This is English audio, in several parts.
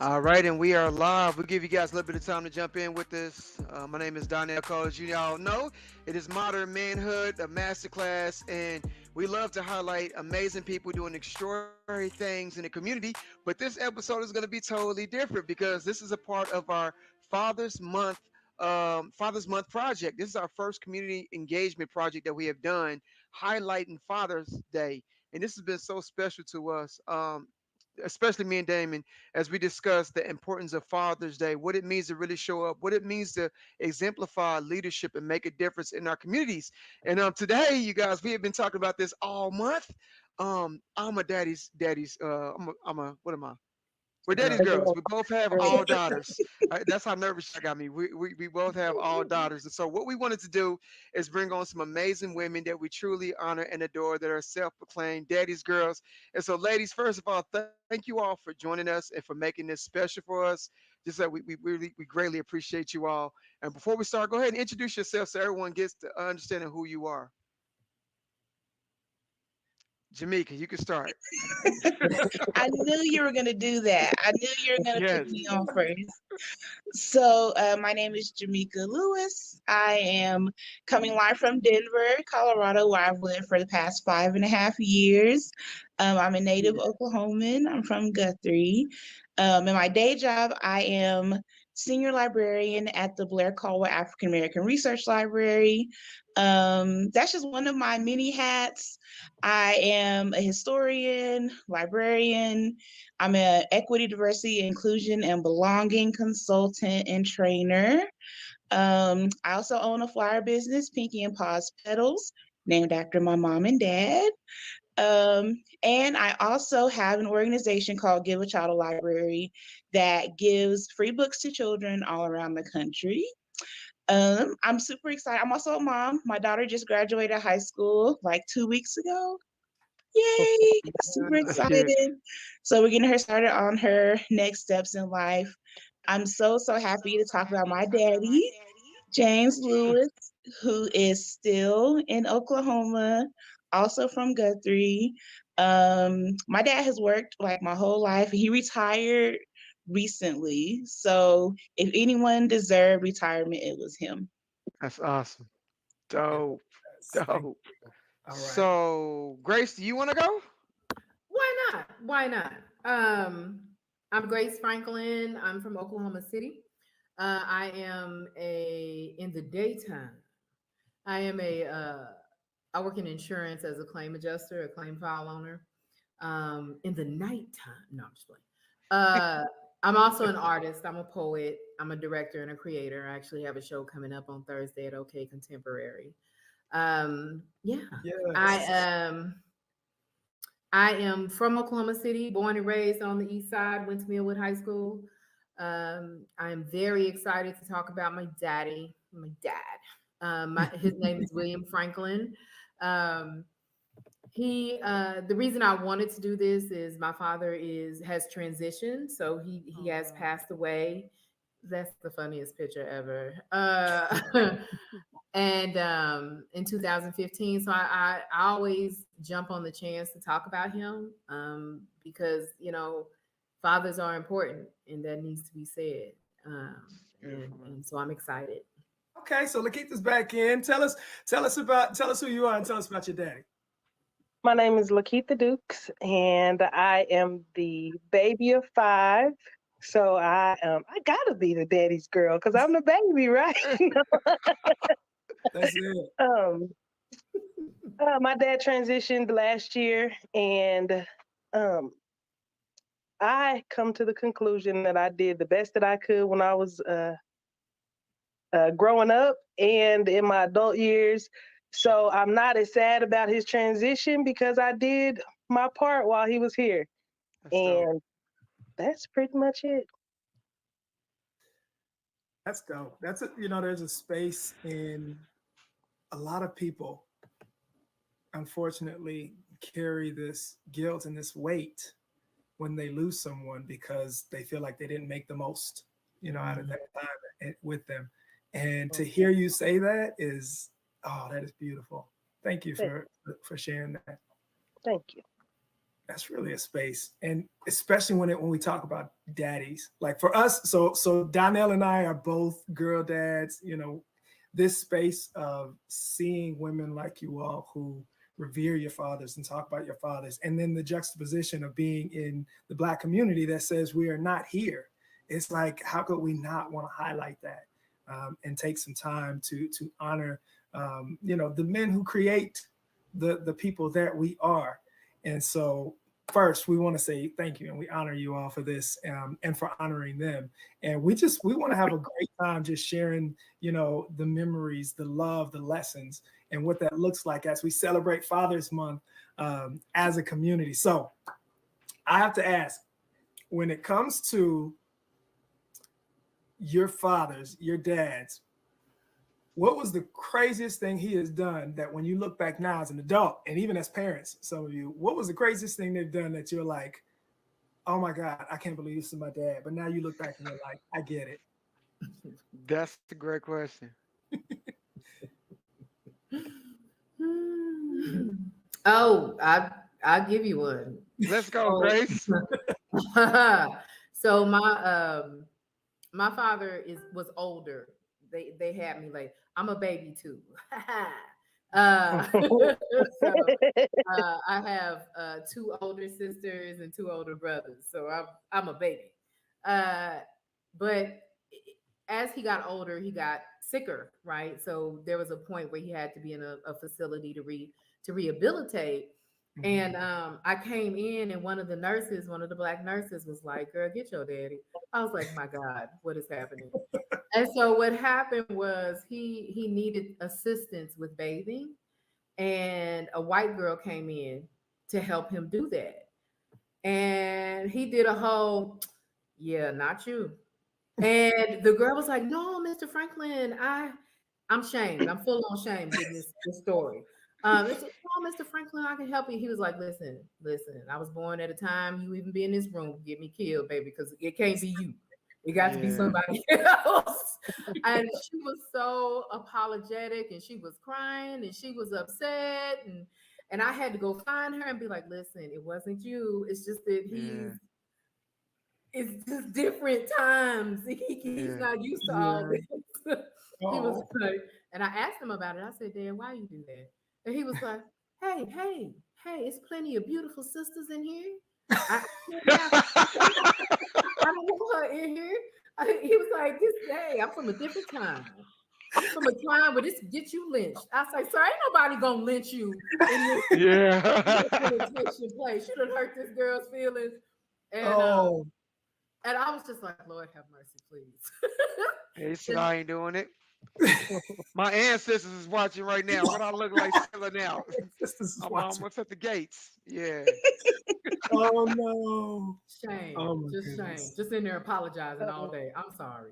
All right, and we are live. We'll give you guys a little bit of time to jump in with this. My name is Donnell Cole. As you all know, it is Modern Manhood, a masterclass, and we love to highlight amazing people doing extraordinary things in the community. But this episode is going to be totally different because this is a part of our Father's Month. Father's Month project. This is our first community engagement project that we have done, highlighting Father's Day, and this has been so special to us. Especially me and Damon, as we discuss the importance of Father's Day, what it means to really show up, what it means to exemplify leadership and make a difference in our communities. And today, you guys, we have been talking about this all month. I'm a daddy's. What am I? We're daddy's girls. We both have all daughters. That's how nervous I got me. We both have all daughters. And so what we wanted to do is bring on some amazing women that we truly honor and adore that are self-proclaimed daddy's girls. And so, ladies, first of all, thank you all for joining us and for making this special for us. Just that we greatly appreciate you all. And before we start, go ahead and introduce yourself so everyone gets to understanding who you are. Jamaica, you can start. I knew you were going to do that. I knew you were going to put Yes. me on first. So, my name is Jamaica Lewis. I am coming live from Denver, Colorado, where I've lived for the past 5.5 years. I'm a native Oklahoman. I'm from Guthrie. In my day job, I am senior librarian at the Blair Caldwell African American Research Library. That's just one of my many hats. I am a historian, librarian. I'm an equity, diversity, inclusion, and belonging consultant and trainer. I also own a flower business, Pinky and Paws Petals, named after my mom and dad. And I also have an organization called Give a Child a Library that gives free books to children all around the country. I'm super excited. I'm also a mom. My daughter just graduated high school like 2 weeks ago. Yay! Super Let's hear it. excited. So we're getting her started on her next steps in life. I'm so happy to talk about my daddy, James Lewis, who is still in Oklahoma, also from Guthrie. My dad has worked like my whole life. He retired recently. So if anyone deserved retirement, it was him. That's awesome. Yes, Dope. thank Dope. you. All right. So, Grace, do you want to go? Why not? Why not? I'm Grace Franklin. I'm from Oklahoma City. I am a in the daytime. I am a I work in insurance as a claim adjuster, a claim file owner. In the nighttime, no, I'm just playing. Uh, I'm also an artist. I'm a poet. I'm a director and a creator. I actually have a show coming up on Thursday at OK Contemporary. Yeah, I Yes. am. I am from Oklahoma City, born and raised on the east side, went to Millwood High School. I am very excited to talk about my dad. His name is William Franklin. Um, the reason I wanted to do this is my father has transitioned, so he has passed away. That's the funniest picture ever. And in 2015, so I always jump on the chance to talk about him, because fathers are important and that needs to be said. Beautiful, man. And so I'm excited. Okay, so Lakeitha's back in. Tell us who you are and tell us about your daddy. My name is Lakeitha Dukes, and I am the baby of five. So I gotta be the daddy's girl because I'm the baby, right? That's it. um, my dad transitioned last year, and um, I come to the conclusion that I did the best that I could when I was growing up and in my adult years. So I'm not as sad about his transition because I did my part while he was here. That's dope. And that's pretty much it. That's dope. There's a space in a lot of people, unfortunately, carry this guilt and this weight when they lose someone because they feel like they didn't make the most, out of that time with them. And to hear you say that is, oh, that is beautiful. Thank you Th- for sharing that. Thank you. that's really a space, and especially when we talk about daddies, like for us. So Donnell and I are both girl dads. You know, this space of seeing women like you all who revere your fathers and talk about your fathers, and then the juxtaposition of being in the Black community that says we are not here. It's like, how could we not want to highlight that and take some time to honor, you know, the men who create the people that we are. And so first, we want to say thank you, and we honor you all for this, and for honoring them. And we want to have a great time just sharing, you know, the memories, the love, the lessons, and what that looks like as we celebrate Father's Month as a community. So I have to ask, when it comes to your fathers, your dads, what was the craziest thing he has done that when you look back now as an adult, and even as parents, some of you, what was the craziest thing they've done that you're like, oh my God, I can't believe this is my dad. But now you look back and you're like, I get it. That's a great question. Oh, I'll give you one. Let's go, Grace. So my father was older. They had me like, I'm a baby too. So, I have 2 older sisters and 2 older brothers, so I'm a baby. But as he got older, he got sicker, right? So there was a point where he had to be in a facility to rehabilitate. And I came in, and one of the Black nurses was like, girl, get your daddy. I was like, my God, what is happening? And so what happened was he needed assistance with bathing, and a white girl came in to help him do that. And he did a whole, yeah, not you. And the girl was like, no, Mr. Franklin, I'm shamed. I'm full on shame getting this story. It's like, oh, Mr. Franklin, I can help you. He was like, listen, I was born at a time you even be in this room, get me killed, baby, because it can't be you. It got to be somebody else. And she was so apologetic, and she was crying, and she was upset, and I had to go find her and be like, listen, it wasn't you. It's just that it's just different times. He's not used to all this. He was like, and I asked him about it. I said, Dad, why you do that? And he was like, hey, it's plenty of beautiful sisters in here. I don't want her in here. He was like, this day, I'm from a different time. I'm from a time where this get you lynched. I was like, sir, ain't nobody gonna lynch you in this sanitation place. You done hurt this girl's feelings. And I was just like, Lord have mercy, please. He said, I ain't doing it. My ancestors is watching right now. What I look like selling out. I'm almost at the gates. Yeah. Oh no. Shame. Just shame. Just in there apologizing all day. I'm sorry.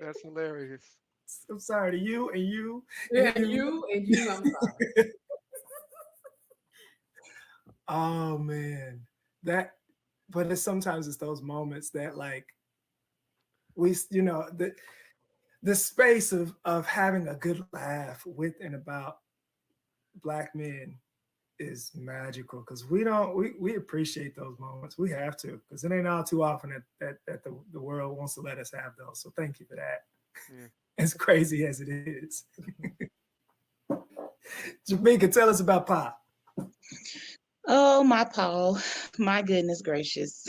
That's hilarious. I'm sorry to you and you. Yeah, and you. I'm sorry. Oh man. But sometimes it's those moments that, like, we, you know, the space of having a good laugh with and about Black men is magical, because we appreciate those moments. We have to, because it ain't all too often that the world wants to let us have those. So thank you for that. Yeah. As crazy as it is. Jamaica, tell us about Pa. Oh, my Paul, my goodness gracious.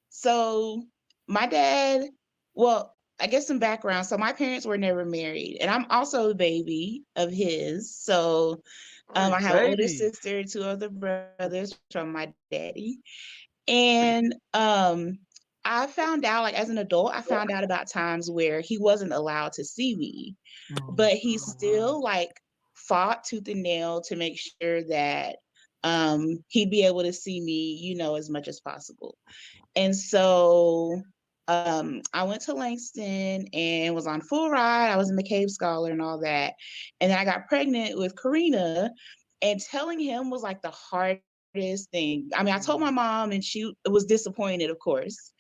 So my dad, well, I guess some background. So my parents were never married, and I'm also a baby of his. So I have an older sister, 2 other brothers from my daddy. And I found out, like, as an adult, I found out about times where he wasn't allowed to see me, but he still like fought tooth and nail to make sure that he'd be able to see me, you know, as much as possible. And so I went to Langston and was on full ride. I was a McCabe Scholar and all that. And then I got pregnant with Karina, and telling him was like the hardest thing. I mean, I told my mom, and she was disappointed, of course.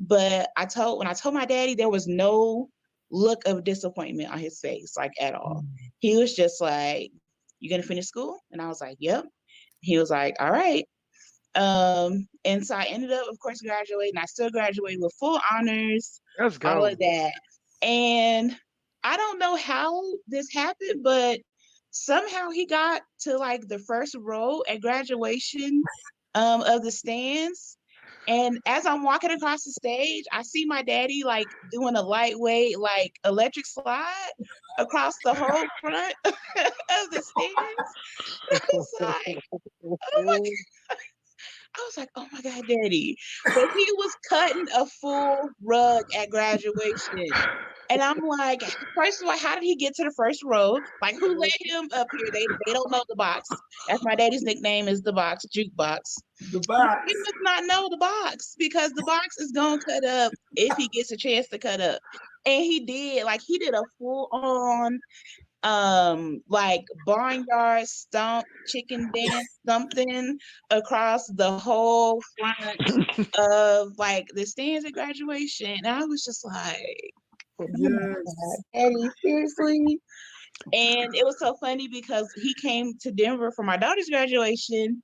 But when I told my daddy, there was no look of disappointment on his face, like, at all. He was just like, you gonna finish school? And I was like, yep. He was like, all right. And so I ended up, of course, graduating. I still graduated with full honors, Let's all go. of that. And I don't know how this happened, but somehow he got to like the first row at graduation of the stands. And as I'm walking across the stage, I see my daddy like doing a lightweight, like electric slide across the whole front of the stands. I was like, oh my I was like, oh my God, daddy. But he was cutting a full rug at graduation. And I'm like, first of all, how did he get to the first row? Like, who let him up here? They don't know the box. That's my daddy's nickname is the box, jukebox. The box. He does not know the box because the box is gonna cut up if he gets a chance to cut up. And he did, like he did a full on like barnyard stomp chicken dance something across the whole front of like the stands at graduation. And I was just like, oh my Yes. God, Eddie, seriously? And it was so funny because he came to Denver for my daughter's graduation,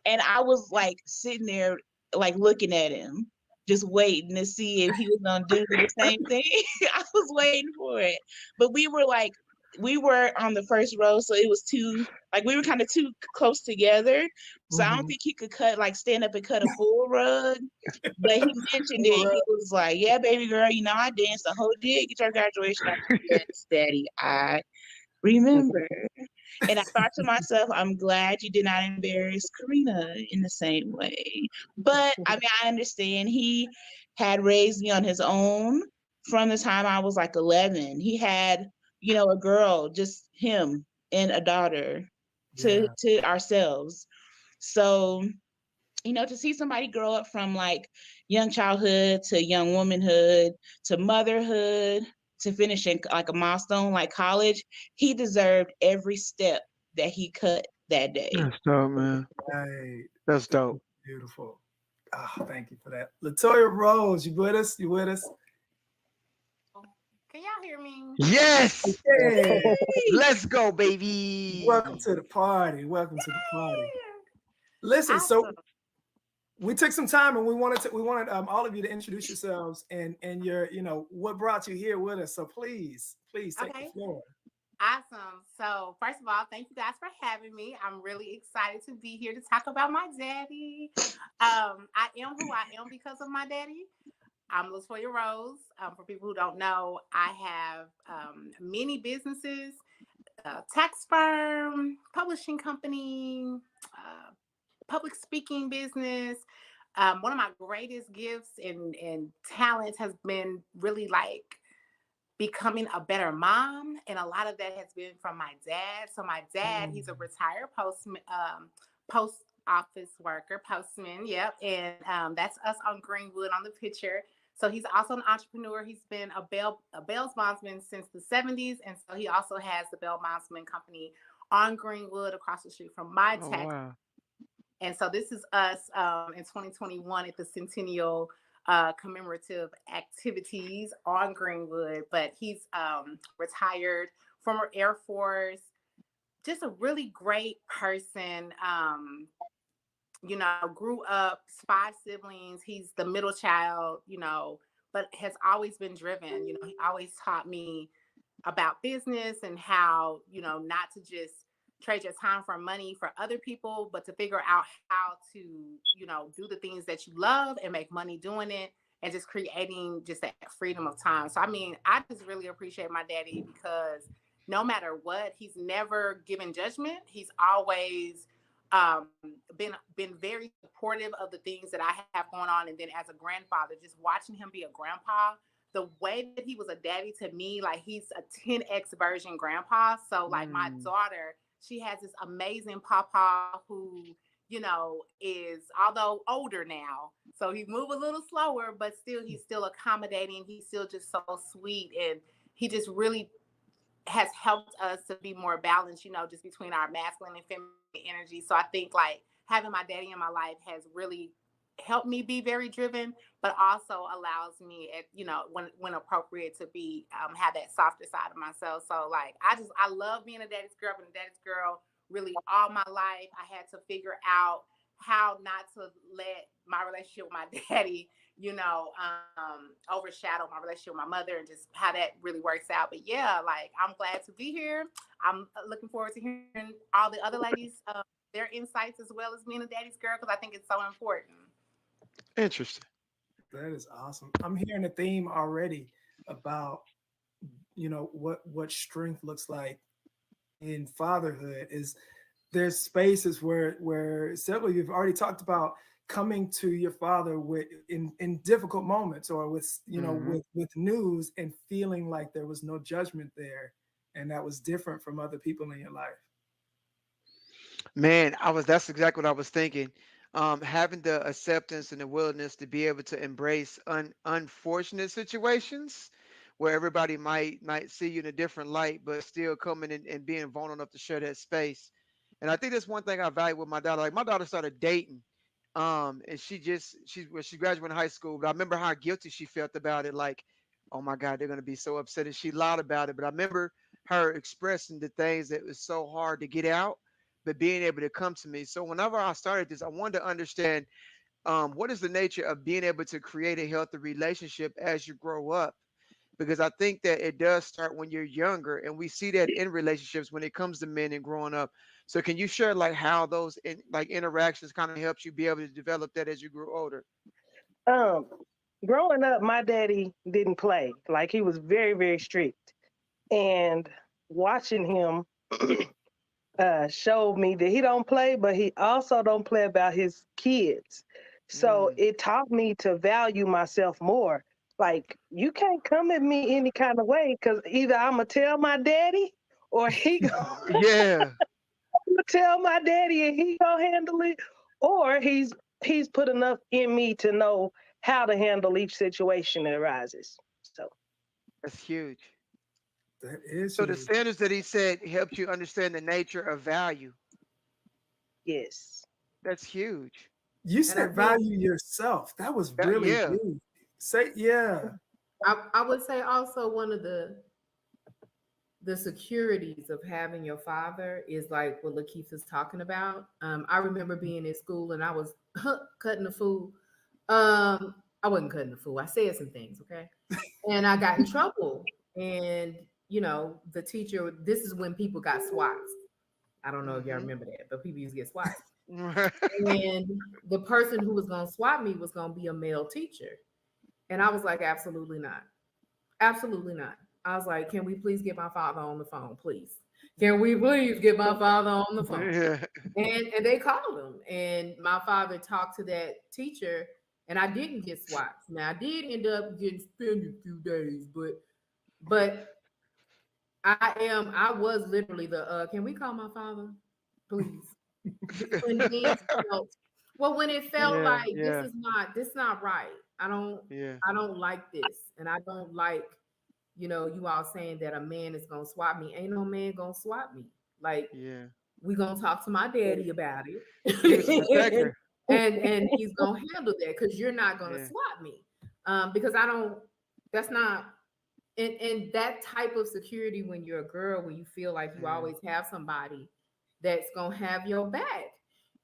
and I was like sitting there like looking at him, just waiting to see if he was gonna do the same thing. I was waiting for it. But we were on the first row, so it was we were kind of too close together. So I don't think he could stand up and cut a full rug. But he mentioned it. He was like, yeah, baby girl, I danced the whole day at your graduation. I was like, yes, daddy, I remember. And I thought to myself, I'm glad you did not embarrass Karina in the same way. But I mean, I understand he had raised me on his own from the time I was like 11. He had, a girl, just him and a daughter to ourselves. So, to see somebody grow up from like young childhood to young womanhood to motherhood to finishing like a milestone like college, he deserved every step that he cut that day. That's dope, man. Right. That's dope. Beautiful. Oh, thank you for that. Latoya Rose, you with us? You with us? Can y'all hear me? Yes. Yeah. Let's go, baby. Welcome to the party. Welcome to the party. Listen, so we took some time and we wanted all of you to introduce yourselves and your, what brought you here with us. So please take the floor. Awesome. So first of all, thank you guys for having me. I'm really excited to be here to talk about my daddy. I am who I am because of my daddy. I'm Latoya Rose. For people who don't know, I have many businesses, tax firm, publishing company, public speaking business. One of my greatest gifts and talents has been really like becoming a better mom. And a lot of that has been from my dad. So my dad, he's a retired post office worker, postman. Yep. And that's us on Greenwood on the picture. So he's also an entrepreneur. He's been a Bell's bondsman since the 70s. And so he also has the Bell Bondsman Company on Greenwood across the street from my tax. Wow. And so this is us in 2021 at the Centennial commemorative activities on Greenwood. But he's retired, former Air Force, just a really great person. Grew up 5 siblings. He's the middle child, but has always been driven. He always taught me about business and how, not to just trade your time for money for other people, but to figure out how to, do the things that you love and make money doing it and just creating just that freedom of time. So, I mean, I just really appreciate my daddy because no matter what, he's never given judgment. He's always been very supportive of the things that I have going on. And then as a grandfather, just watching him be a grandpa, the way that he was a daddy to me, like he's a 10x version grandpa. So like my daughter, she has this amazing papa who, is although older now. So he move a little slower, but still he's still accommodating. He's still just so sweet. And he just really has helped us to be more balanced, just between our masculine and feminine energy. So I think like having my daddy in my life has really helped me be very driven, but also allows me at, when appropriate to be, have that softer side of myself. So like, I love being a daddy's girl, and a daddy's girl really all my life. I had to figure out how not to let my relationship with my daddy, overshadow my relationship with my mother, and just how that really works out. But yeah, like, I'm glad to be here. I'm looking forward to hearing all the other ladies, their insights, as well as being a daddy's girl, because I think it's so important. Interesting. That is awesome. I'm hearing a theme already about, what strength looks like in fatherhood. Is there's spaces where several of you've already talked about coming to your father with in difficult moments, or with with news, and feeling like there was no judgment there, and that was different from other people in your life. Man, that's exactly what I was thinking. Having the acceptance and the willingness to be able to embrace unfortunate situations where everybody might see you in a different light, but still coming in and being vulnerable enough to share that space. And I think that's one thing I value with my daughter. Like, my daughter started dating, and she graduated high school, but I remember how guilty she felt about it. Like, oh my God, they're gonna be so upset, and she lied about it. But I remember her expressing the things that was so hard to get out, but being able to come to me. So whenever I started this, I wanted to understand, what is the nature of being able to create a healthy relationship as you grow up, because I think that it does start when you're younger, and we see that in relationships when it comes to men and growing up. So can you share, like, how those interactions kind of helps you be able to develop that as you grew older? Um, Growing up, my daddy didn't play. Like, he was very, very strict. And watching him showed me that he don't play, but he also don't play about his kids. So Mm. it taught me to value myself more. Like, you can't come at me any kind of way, because either I'm gonna tell my daddy, or he gonna Yeah. tell my daddy and he gonna handle it, or he's put enough in me to know how to handle each situation that arises. So That's huge. That is So the huge. standards that he said helped you understand the nature of value. yes. That's huge. You And I said think value yourself. That was really Yeah. deep. Say, yeah. I would say also one of the securities of having your father is like what Lakeith is talking about. I remember being in school and I was cutting the fool. I wasn't cutting the fool. I said some things, okay, and I got in trouble. And the teacher. This is when people got swats. I don't know if y'all Hmm. remember that, but people used to get swats. And the person who was going to swat me was going to be a male teacher, and I was like, absolutely not. Absolutely not. I was like, can we please get my father on the phone, please? Can we please get my father on the phone? Yeah. And they called him, and my father talked to that teacher, and I didn't get swats. Now I did end up getting suspended a few days, but I was literally the can we call my father, please? When things felt when it felt Yeah. like Yeah. this not right. Yeah. I don't like this, and I don't like you all saying that a man is gonna swap me. Ain't no man gonna swap me. Like, Yeah. we gonna talk to my daddy about He was a it, protector. and he's gonna handle that, because you're not gonna Yeah. swap me. Because I don't. That's not. And that type of security when you're a girl, when you feel like you Yeah. always have somebody that's gonna have your back,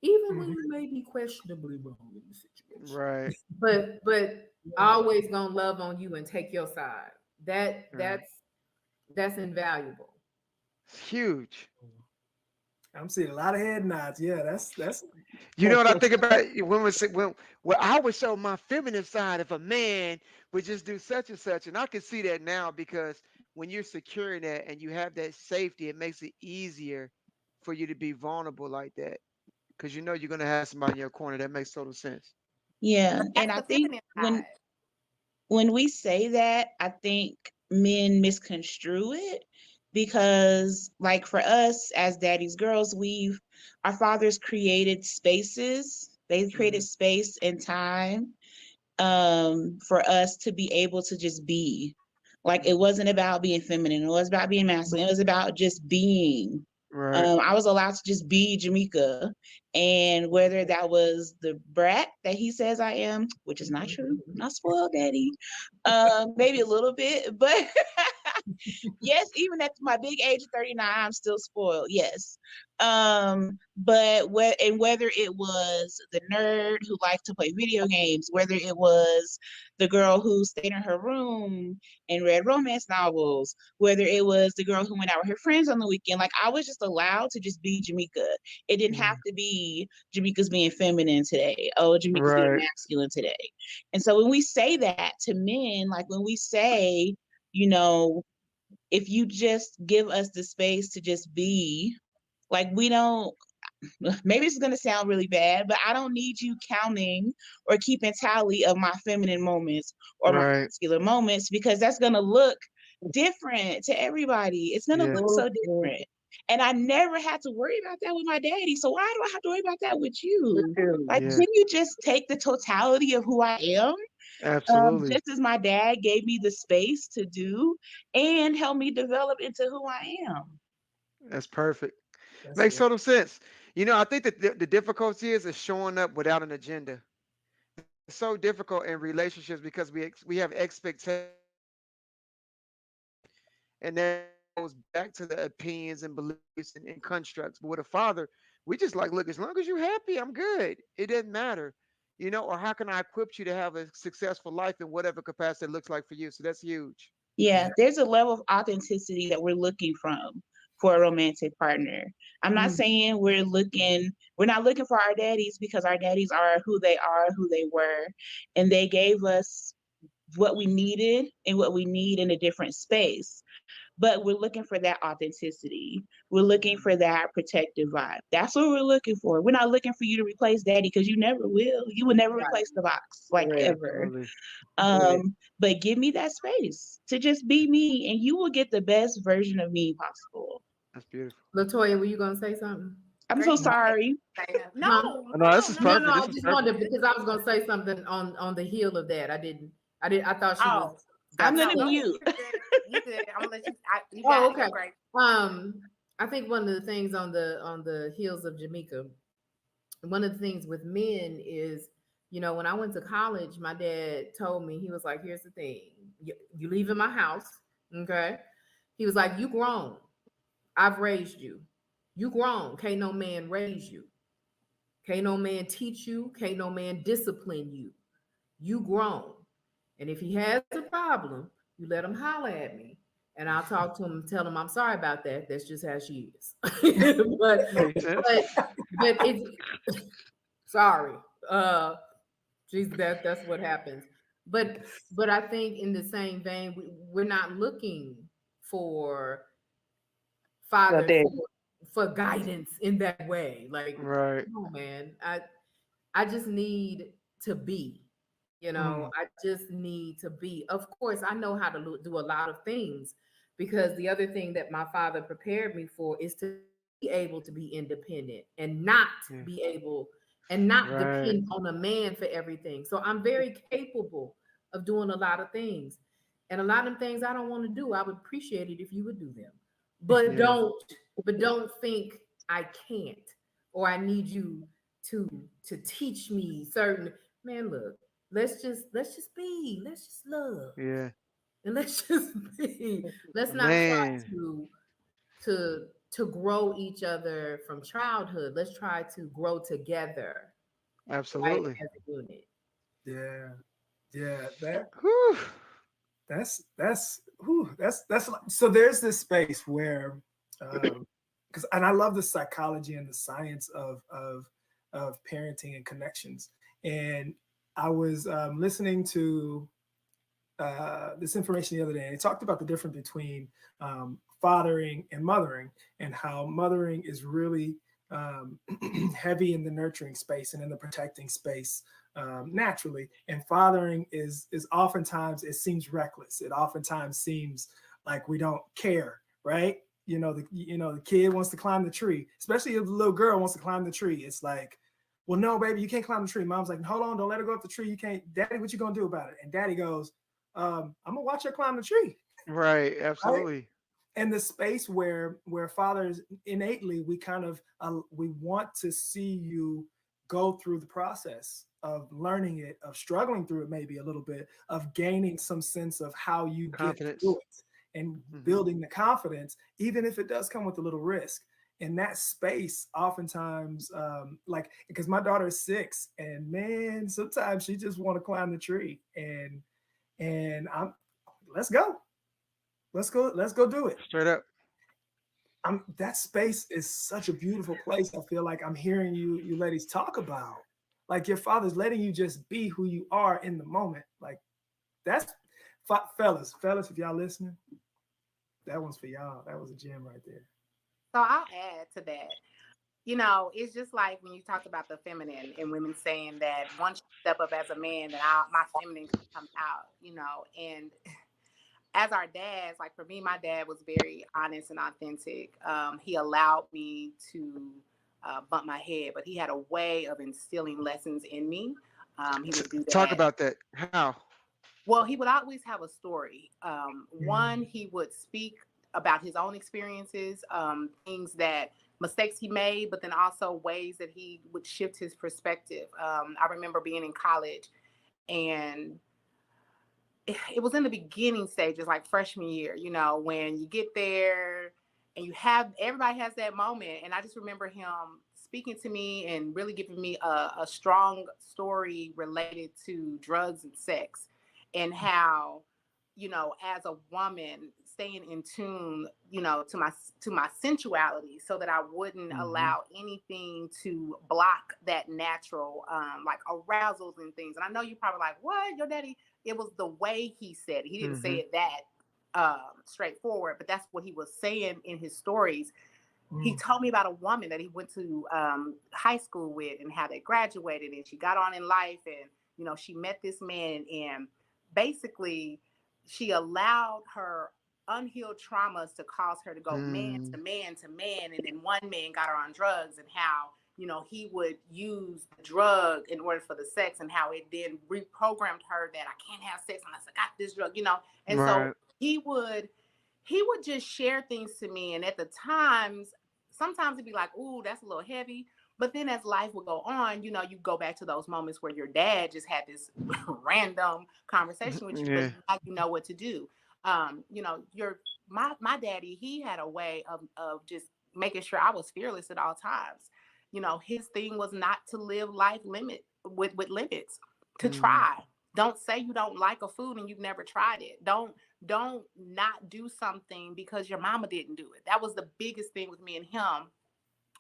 even when Mhm. you may be questionably wrong in the situation. Right. But always gonna love on you and take your side. Right. Mm-hmm. That's invaluable. It's huge. I'm seeing a lot of head nods. Yeah, that's You know what I think about when we say when I would show my feminine side if a man would just do such and such, and I can see that now, because when you're securing that and you have that safety, it makes it easier for you to be vulnerable like that, because you're gonna have somebody in your corner. That makes total sense. Yeah. But And that's I the think feminine when side. when we say that, I think men misconstrue it, because, like, for us as daddy's girls, our fathers created spaces. They Hmm. created space and time for us to be able to just be. Like, it wasn't about being feminine, it was about being masculine, it was about just being. Right. I was allowed to just be Jamaica, and whether that was the brat that he says I am, which is not true, I'm not spoiled, daddy, maybe a little bit, but Yes, even at my big age of 39, I'm still spoiled. Yes. But whether it was the nerd who liked to play video games, whether it was the girl who stayed in her room and read romance novels, whether it was the girl who went out with her friends on the weekend, like I was just allowed to just be Jamaica. It didn't have to be Jamaica's being feminine today. Oh, Jamaica's being Right. masculine today. And so when we say that to men, like when we say, you know, if you just give us the space to just be, like we don't, maybe it's going to sound really bad, but I don't need you counting or keeping tally of my feminine moments or my Right. masculine moments, because that's going to look different to everybody. It's going to Yeah. look so different. And I never had to worry about that with my daddy. So why do I have to worry about that with you? Like, Yeah. can you just take the totality of who I am? Absolutely. Just as my dad gave me the space to do and help me develop into who I am. That's perfect. That's Makes it. total sense. You know, I think that the difficulty is showing up without an agenda. It's so difficult in relationships because we have expectations, and that goes back to the opinions and beliefs and constructs. But with a father, we just like, look, as long as you're happy, I'm good. It doesn't matter, you know. Or how can I equip you to have a successful life in whatever capacity it looks like for you? So that's huge. Yeah, there's a level of authenticity that we're looking from for a romantic partner. I'm not saying we're not looking for our daddies, because our daddies are, who they were, and they gave us what we needed and what we need in a different space. But we're looking for that authenticity. We're looking for that protective vibe. That's what we're looking for. We're not looking for you to replace daddy, because you never will. You will never Right. replace the box, like ever. Absolutely. But give me that space to just be me, and you will get the best version of me possible. That's beautiful. Latoya, were you gonna say something? I'm so Great. sorry. Huh? No, No, this is no, No, perfect. no, This I is just perfect. wanted, because I was gonna say something on the heel of that. I thought she was Oh, I'm got gonna no, something. go ahead. mute. You good. I'm gonna let you. You Oh, got it. okay. You're great. I think one of the things on the heels of Jamaica, one of the things with men is, when I went to college, my dad told me, he was like, here's the thing, you leave in my house, okay? He was like, you grown. I've raised you. You grown. Can't no man raise you. Can't no man teach you. Can't no man discipline you. You grown. And if he has a problem, you let him holler at me. And I'll talk to him and tell him I'm sorry about that. That's just how she is. but Makes sense. but it's sorry. That's what happens. But I think in the same vein, we're not looking for father daddy. for guidance in that way. Like, Right. come on, man. I just need to be. I just need to be. Of course, I know how to do a lot of things, because the other thing that my father prepared me for is to be able to be independent and not Yeah. be able and not Right. depend on a man for everything. So I'm very capable of doing a lot of things. And a lot of things I don't want to do, I would appreciate it if you would do them. But Yeah. don't think I can't, or I need you to teach me certain. Man, look, let's just be, let's just love, Yeah. and let's just be. Let's not try Man. to grow each other from childhood. Let's try to grow together, right, Absolutely. as a unit. Yeah. Yeah. That Whew. that's like, so there's this space where because and I love the psychology and the science of parenting and connections. And I was listening to this information the other day, and it talked about the difference between fathering and mothering, and how mothering is really heavy in the nurturing space and in the protecting space naturally, and fathering is oftentimes, it seems reckless. It oftentimes seems like we don't care, right? The kid wants to climb the tree, especially if the little girl wants to climb the tree. It's like, well, no, baby, you can't climb the tree. Mom's like, hold on, don't let her go up the tree. You can't, daddy. What you gonna do about it? And daddy goes, I'm gonna watch her climb the tree. Right. Right? Absolutely. And the space where fathers innately, we kind of we want to see you go through the process of learning it, of struggling through it maybe a little bit, of gaining some sense of how you get Confidence. through it. and Mhm. building the confidence, even if it does come with a little risk. In that space, oftentimes, like, because my daughter is 6, and man, sometimes she just want to climb the tree, and I'm, let's go, let's go do it. Straight up. That space is such a beautiful place. I feel like I'm hearing you ladies talk about, like, your father's letting you just be who you are in the moment. Like, that's fellas, if y'all listening, that one's for y'all. That was a gem right there. So I'll add to that. You know, it's just like when you talked about the feminine and women saying that once you step up as a man, then my feminine can come out, you know. And as our dads, like for me, my dad was very honest and authentic. He allowed me to bump my head, but he had a way of instilling lessons in me. He would do Talk that. about that. How? Well, he would always have a story. One, he would speak about his own experiences, things that mistakes he made, but then also ways that he would shift his perspective. I remember being in college, and it was in the beginning stages, like freshman year, you know, when you get there and everybody has that moment. And I just remember him speaking to me and really giving me a strong story related to drugs and sex, and how, you know, as a woman, staying in tune, you know, to my sensuality, so that I wouldn't allow anything to block that natural, like arousals and things. And I know you're probably like, what, your daddy? It was the way he said it. He didn't say it that straightforward, but that's what he was saying in his stories. He told me about a woman that he went to high school with, and how they graduated, and she got on in life, and, you know, she met this man, and basically she allowed her unhealed traumas to cause her to go man to man to man. And then one man got her on drugs, and how, you know, he would use the drug in order for the sex, and how it then reprogrammed her that I can't have sex unless I got this drug, you know. And so he would just share things to me. And at the times, sometimes it'd be like, ooh, that's a little heavy. But then as life would go on, you know, you go back to those moments where your dad just had this random conversation with you, but now you know what to do. You know, my daddy, he had a way of just making sure I was fearless at all times. You know, his thing was not to live life with limits, to try. Don't say you don't like a food and you've never tried it. Don't not do something because your mama didn't do it. That was the biggest thing with me and him,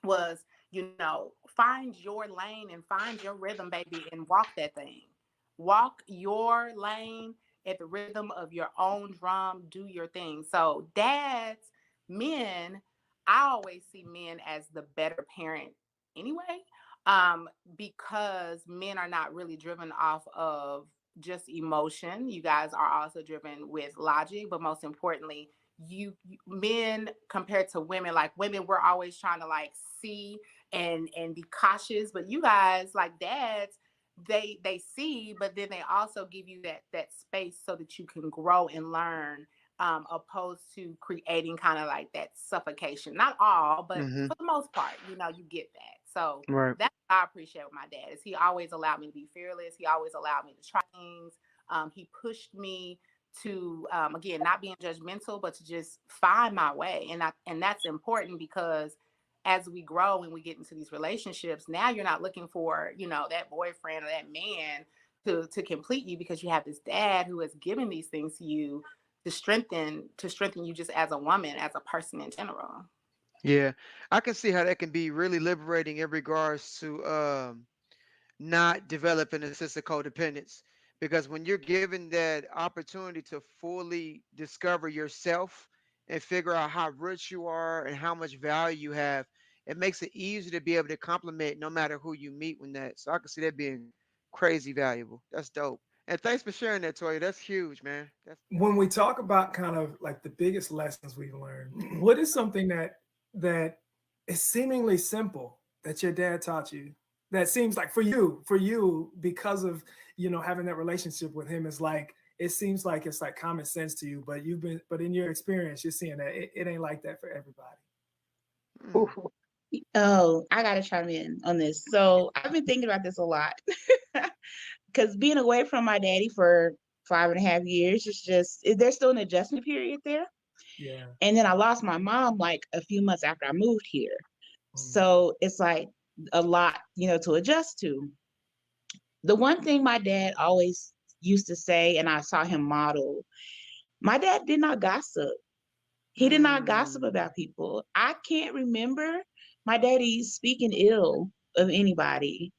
was, you know, find your lane and find your rhythm, baby, and walk that thing. Walk your lane at the rhythm of your own drum. Do your thing. So dads, men, I always see men as the better parent anyway, because men are not really driven off of just emotion. You guys are also driven with logic, but most importantly, you men, compared to women, like women, we're always trying to like see and be cautious, but you guys, like dads, they see, but then they also give you that space so that you can grow and learn, opposed to creating kind of like that suffocation. Not all, but for the most part, you know, you get that. So that's what I appreciate with my dad, is he always allowed me to be fearless. He always allowed me to try things. He pushed me to, again, not being judgmental, but to just find my way. And that's important, because as we grow and we get into these relationships, now you're not looking for, you know, that boyfriend or that man to complete you, because you have this dad who has given these things to you to strengthen you just as a woman, as a person in general. Yeah, I can see how that can be really liberating in regards to not developing a sense of codependence. Because when you're given that opportunity to fully discover yourself and figure out how rich you are and how much value you have, it makes it easier to be able to compliment no matter who you meet with that. So I can see that being crazy valuable. That's dope. And thanks for sharing that, Toya. That's huge, man. When we talk about kind of like the biggest lessons we've learned, what is something that is seemingly simple that your dad taught you, that seems like for you, because of, you know, having that relationship with him, is like, it seems like it's like common sense to you, but in your experience, you're seeing that it ain't like that for everybody. Oh, I gotta chime in on this. So I've been thinking about this a lot, because being away from my daddy for 5.5 years, there's still an adjustment period there. Yeah. And then I lost my mom like a few months after I moved here. Mm. So it's like a lot, to adjust to. The one thing my dad always used to say, and I saw him model, my dad did not gossip. He did not gossip about people. I can't remember my daddy speaking ill of anybody.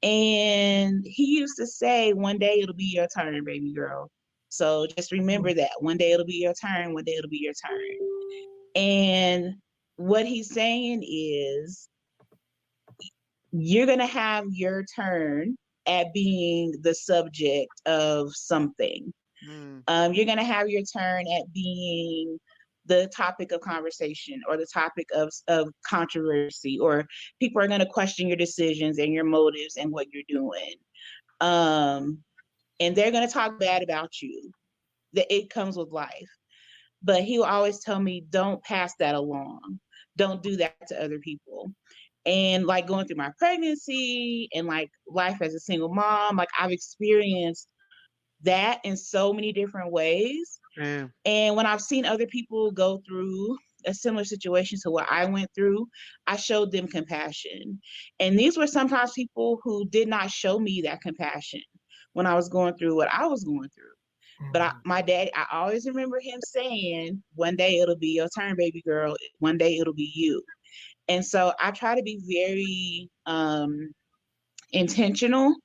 And he used to say, one day it'll be your turn, baby girl. So just remember that. One day it'll be your turn. One day it'll be your turn. And what he's saying is, you're going to have your turn at being the subject of something. You're going to have your turn at being the topic of conversation or the topic of controversy, or people are going to question your decisions and your motives and what you're doing. And they're going to talk bad about you. That it comes with life. But he will always tell me, don't pass that along. Don't do that to other people. And like going through my pregnancy and like life as a single mom, like I've experienced that in so many different ways. Man. And when I've seen other people go through a similar situation to what I went through, I showed them compassion. And these were sometimes people who did not show me that compassion when I was going through what I was going through. But my dad, I always remember him saying, one day it'll be your turn, baby girl. One day it'll be you. And so I try to be very intentional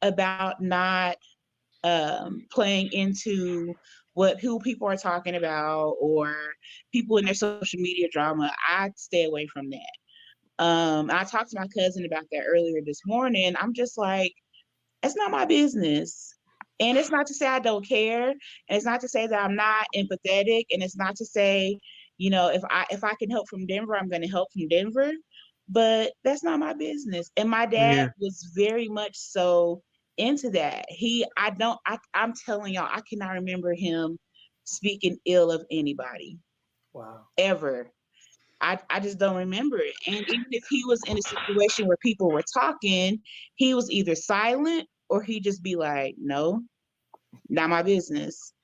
about not playing into who people are talking about or people in their social media drama. I stay away from that. I talked to my cousin about that earlier this morning. I'm just like, it's not my business. And it's not to say I don't care. And it's not to say that I'm not empathetic. And it's not to say, if I can help from Denver, I'm going to help from Denver. But that's not my business. And my dad was very much so into that. I'm telling y'all, I cannot remember him speaking ill of anybody. Wow. Ever. I just don't remember it. And even if he was in a situation where people were talking, he was either silent or he'd just be like, no, not my business.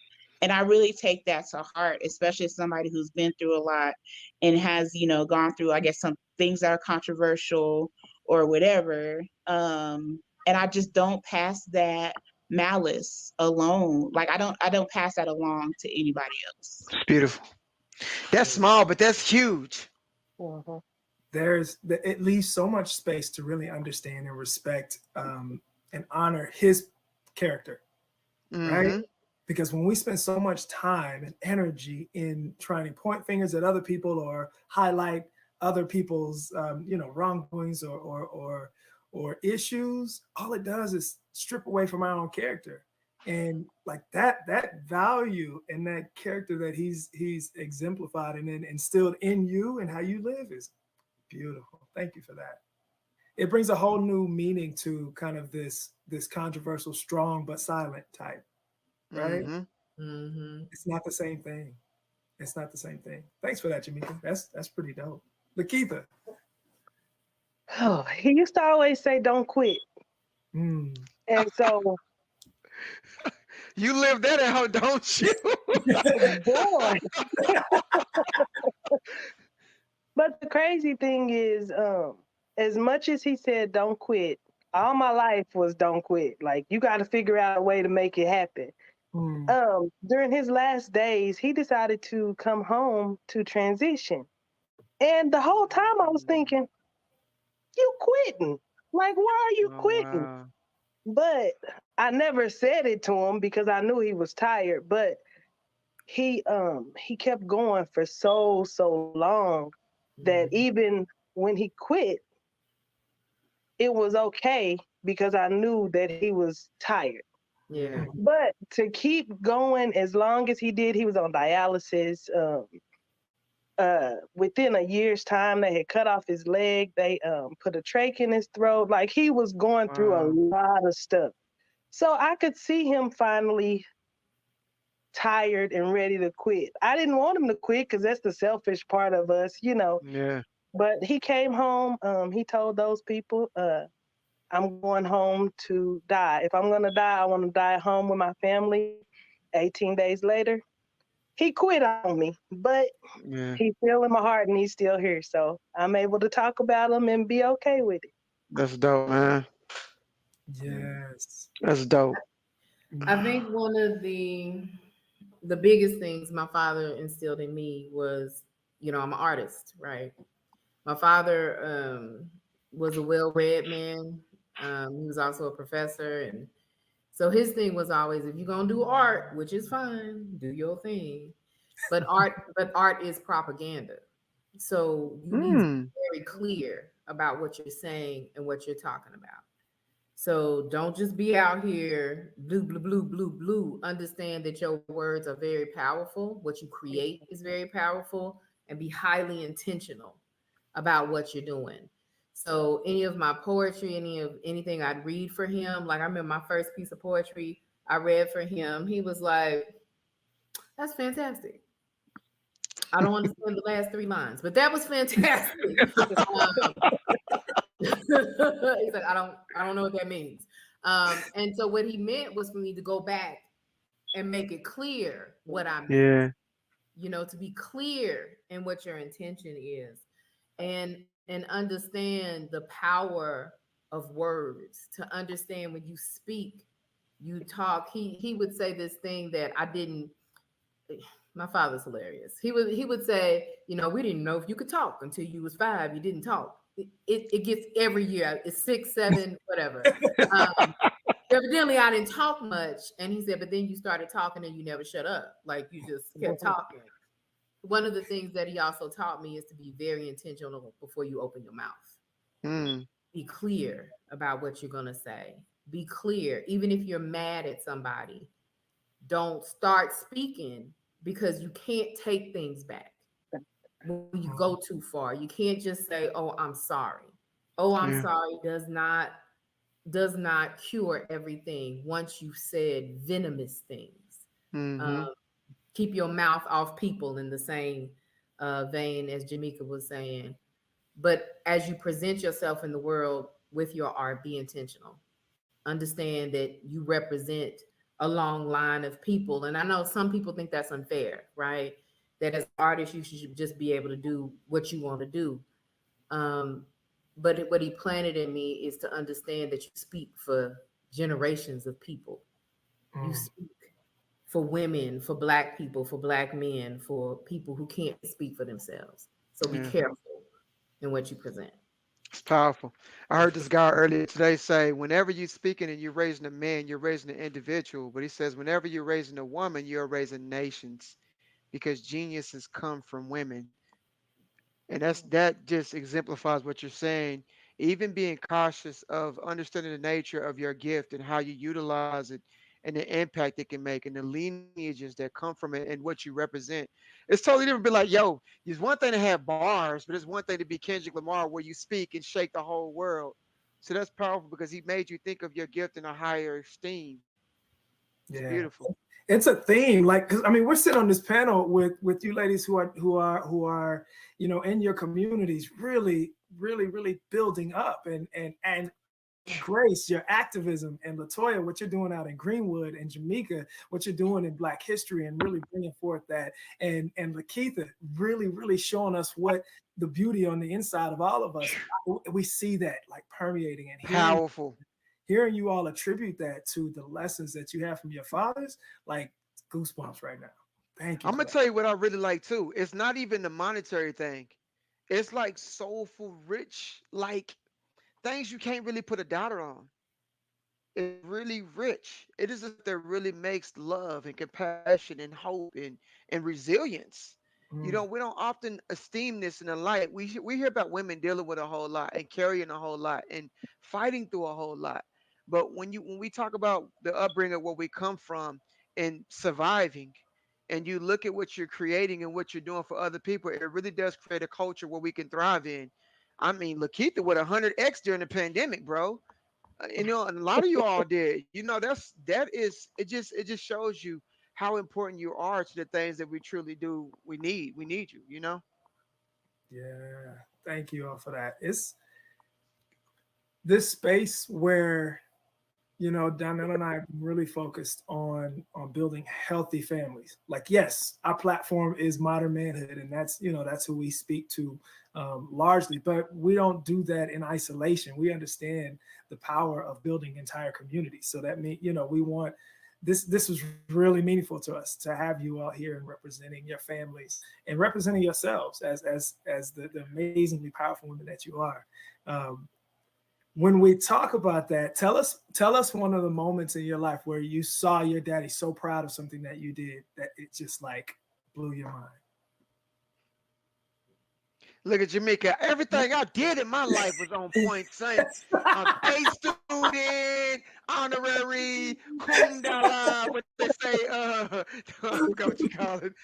And I really take that to heart, especially as somebody who's been through a lot and has, gone through, I guess, some things that are controversial or whatever. And I just don't pass that malice alone. Like I don't pass that along to anybody else. It's beautiful. That's small, but that's huge. Mhm. There's at least so much space to really understand and respect and honor his character, right? Because when we spend so much time and energy in trying to point fingers at other people or highlight other people's wrongdoings or issues, all it does is strip away from our own character. And like that value and that character that he's exemplified and then instilled in you and how you live is beautiful. Thank you for that. It brings a whole new meaning to kind of this controversial, strong but silent type, right? It's not the same thing. It's not the same thing. Thanks for that, Jamaica. That's pretty dope. Lakeitha. Oh, he used to always say, "Don't quit." Mm. And so, You live that out, don't you? boy. But the crazy thing is, as much as he said, "Don't quit," all my life was "Don't quit." Like, you got to figure out a way to make it happen. During his last days, he decided to come home to transition. And the whole time I was thinking, you quitting. Like, why are you quitting? Wow. But I never said it to him because I knew he was tired. But he kept going for so long that even when he quit, it was okay because I knew that he was tired. Yeah. But to keep going as long as he did, he was on dialysis. Within a year's time, they had cut off his leg. They put a trach in his throat. Like, he was going through a lot of stuff. So I could see him finally tired and ready to quit. I didn't want him to quit because that's the selfish part of us, Yeah. But he came home. He told those people, I'm going home to die. If I'm going to die, I want to die at home with my family. 18 days later, he quit on me, but Yeah, he's still in my heart and he's still here. So I'm able to talk about him and be okay with it. that's dope, man. Yes. That's dope. I think one of the biggest things my father instilled in me was, I'm an artist, right? My father was a well-read man. He was also a professor, and so his thing was always, if you're gonna do art, which is fine, do your thing. But art is propaganda. So you need to be Mm. very clear about what you're saying and what you're talking about. So don't just be out here blue, blue, blue, blue, blue. Understand that your words are very powerful. What you create is very powerful, and be highly intentional about what you're doing. So any of my poetry, anything I'd read for him, like I remember my first piece of poetry I read for him, he was like, "That's fantastic. I don't understand the last three lines, but that was fantastic." He's like, I don't know what that means. And so what he meant was for me to go back and make it clear what I meant, Yeah. to be clear in what your intention is, and understand the power of words, to understand when you speak, you talk. He would say this thing that I didn't. My father's hilarious. He would say, we didn't know if you could talk until you was 5. You didn't talk. It gets every year. It's 6, 7, whatever. Evidently, I didn't talk much, and he said, but then you started talking and you never shut up. Like you just kept talking. One of the things that he also taught me is to be very intentional before you open your mouth. Mm. Be clear about what you're gonna say. Be clear, even if you're mad at somebody. Don't start speaking, because you can't take things back when you go too far. You can't just say, "Oh, I'm sorry." "Oh, I'm Yeah. sorry" does not cure everything once you've said venomous things. Mm-hmm. Um, keep your mouth off people, in the same vein as Jamaica was saying. But as you present yourself in the world with your art, be intentional. Understand that you represent a long line of people. And I know some people think that's unfair, right? That as artists, you should just be able to do what you want to do. Um, but what he planted in me is to understand that you speak for generations of people. You speak for women, for Black people, for Black men, for people who can't speak for themselves. So be Yeah. careful in what you present. It's powerful. I heard this guy earlier today say, whenever you're speaking and you're raising a man, you're raising an individual. But he says, whenever you're raising a woman, you're raising nations, because geniuses come from women. And that just exemplifies what you're saying. Even being cautious of understanding the nature of your gift and how you utilize it, and the impact it can make, and the lineages that come from it, and what you represent. It's totally different. Be like, yo, it's one thing to have bars, but it's one thing to be Kendrick Lamar, where you speak and shake the whole world. So that's powerful, because he made you think of your gift in a higher esteem. It's Yeah, beautiful. it's a theme. Like, 'cause, I mean, we're sitting on this panel with you ladies who are in your communities, really, really, really building up, and Grace, your activism, and Latoya, what you're doing out in Greenwood, and Jamaica, what you're doing in Black history, and really bringing forth that, and Lakeitha, really, really showing us what the beauty on the inside of all of us. We see that like permeating, and Powerful. hearing you all attribute that to the lessons that you have from your fathers, like goosebumps right now. Thank you I'm for gonna that. tell you what I really like too. It's not even the monetary thing. It's like soulful, rich, like things you can't really put a dollar on. It's really rich. It is that really makes love and compassion and hope and resilience. Mm, We don't often esteem this in the light. We hear about women dealing with a whole lot and carrying a whole lot and fighting through a whole lot. But when we talk about the upbringing of where we come from and surviving, and you look at what you're creating and what you're doing for other people, it really does create a culture where we can thrive in. I mean, Lakeitha with 100x during the pandemic, bro. And a lot of you all did. It just shows you how important you are to the things that we truly do. We need you. yeah, thank you all for that. It's this space where you know, Donnell and I are really focused on building healthy families. Like, yes, our platform is Modern Manhood, and that's, you know, that's who we speak to largely. But we don't do that in isolation. We understand the power of building entire communities. So that means, you know, we want this. This was really meaningful to us to have you all here and representing your families and representing yourselves as the amazingly powerful women that you are. When we talk about that, tell us one of the moments in your life where you saw your daddy so proud of something that you did that it just like blew your mind. Look at Jamaica. Everything I did in my life was on point. Saying I'm a student, honorary, cum laude. What they say? I forgot what you call it.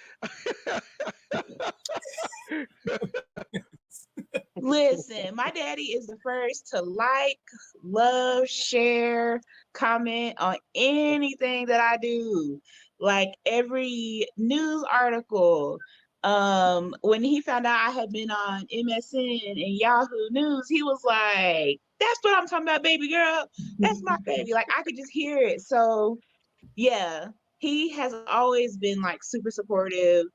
Listen, my daddy is the first to like, love, share, comment on anything that I do. Like every news article. When he found out I had been on MSN and Yahoo News, he was like, "That's what I'm talking about, baby girl. That's my baby." Like I could just hear it. So yeah, he has always been like super supportive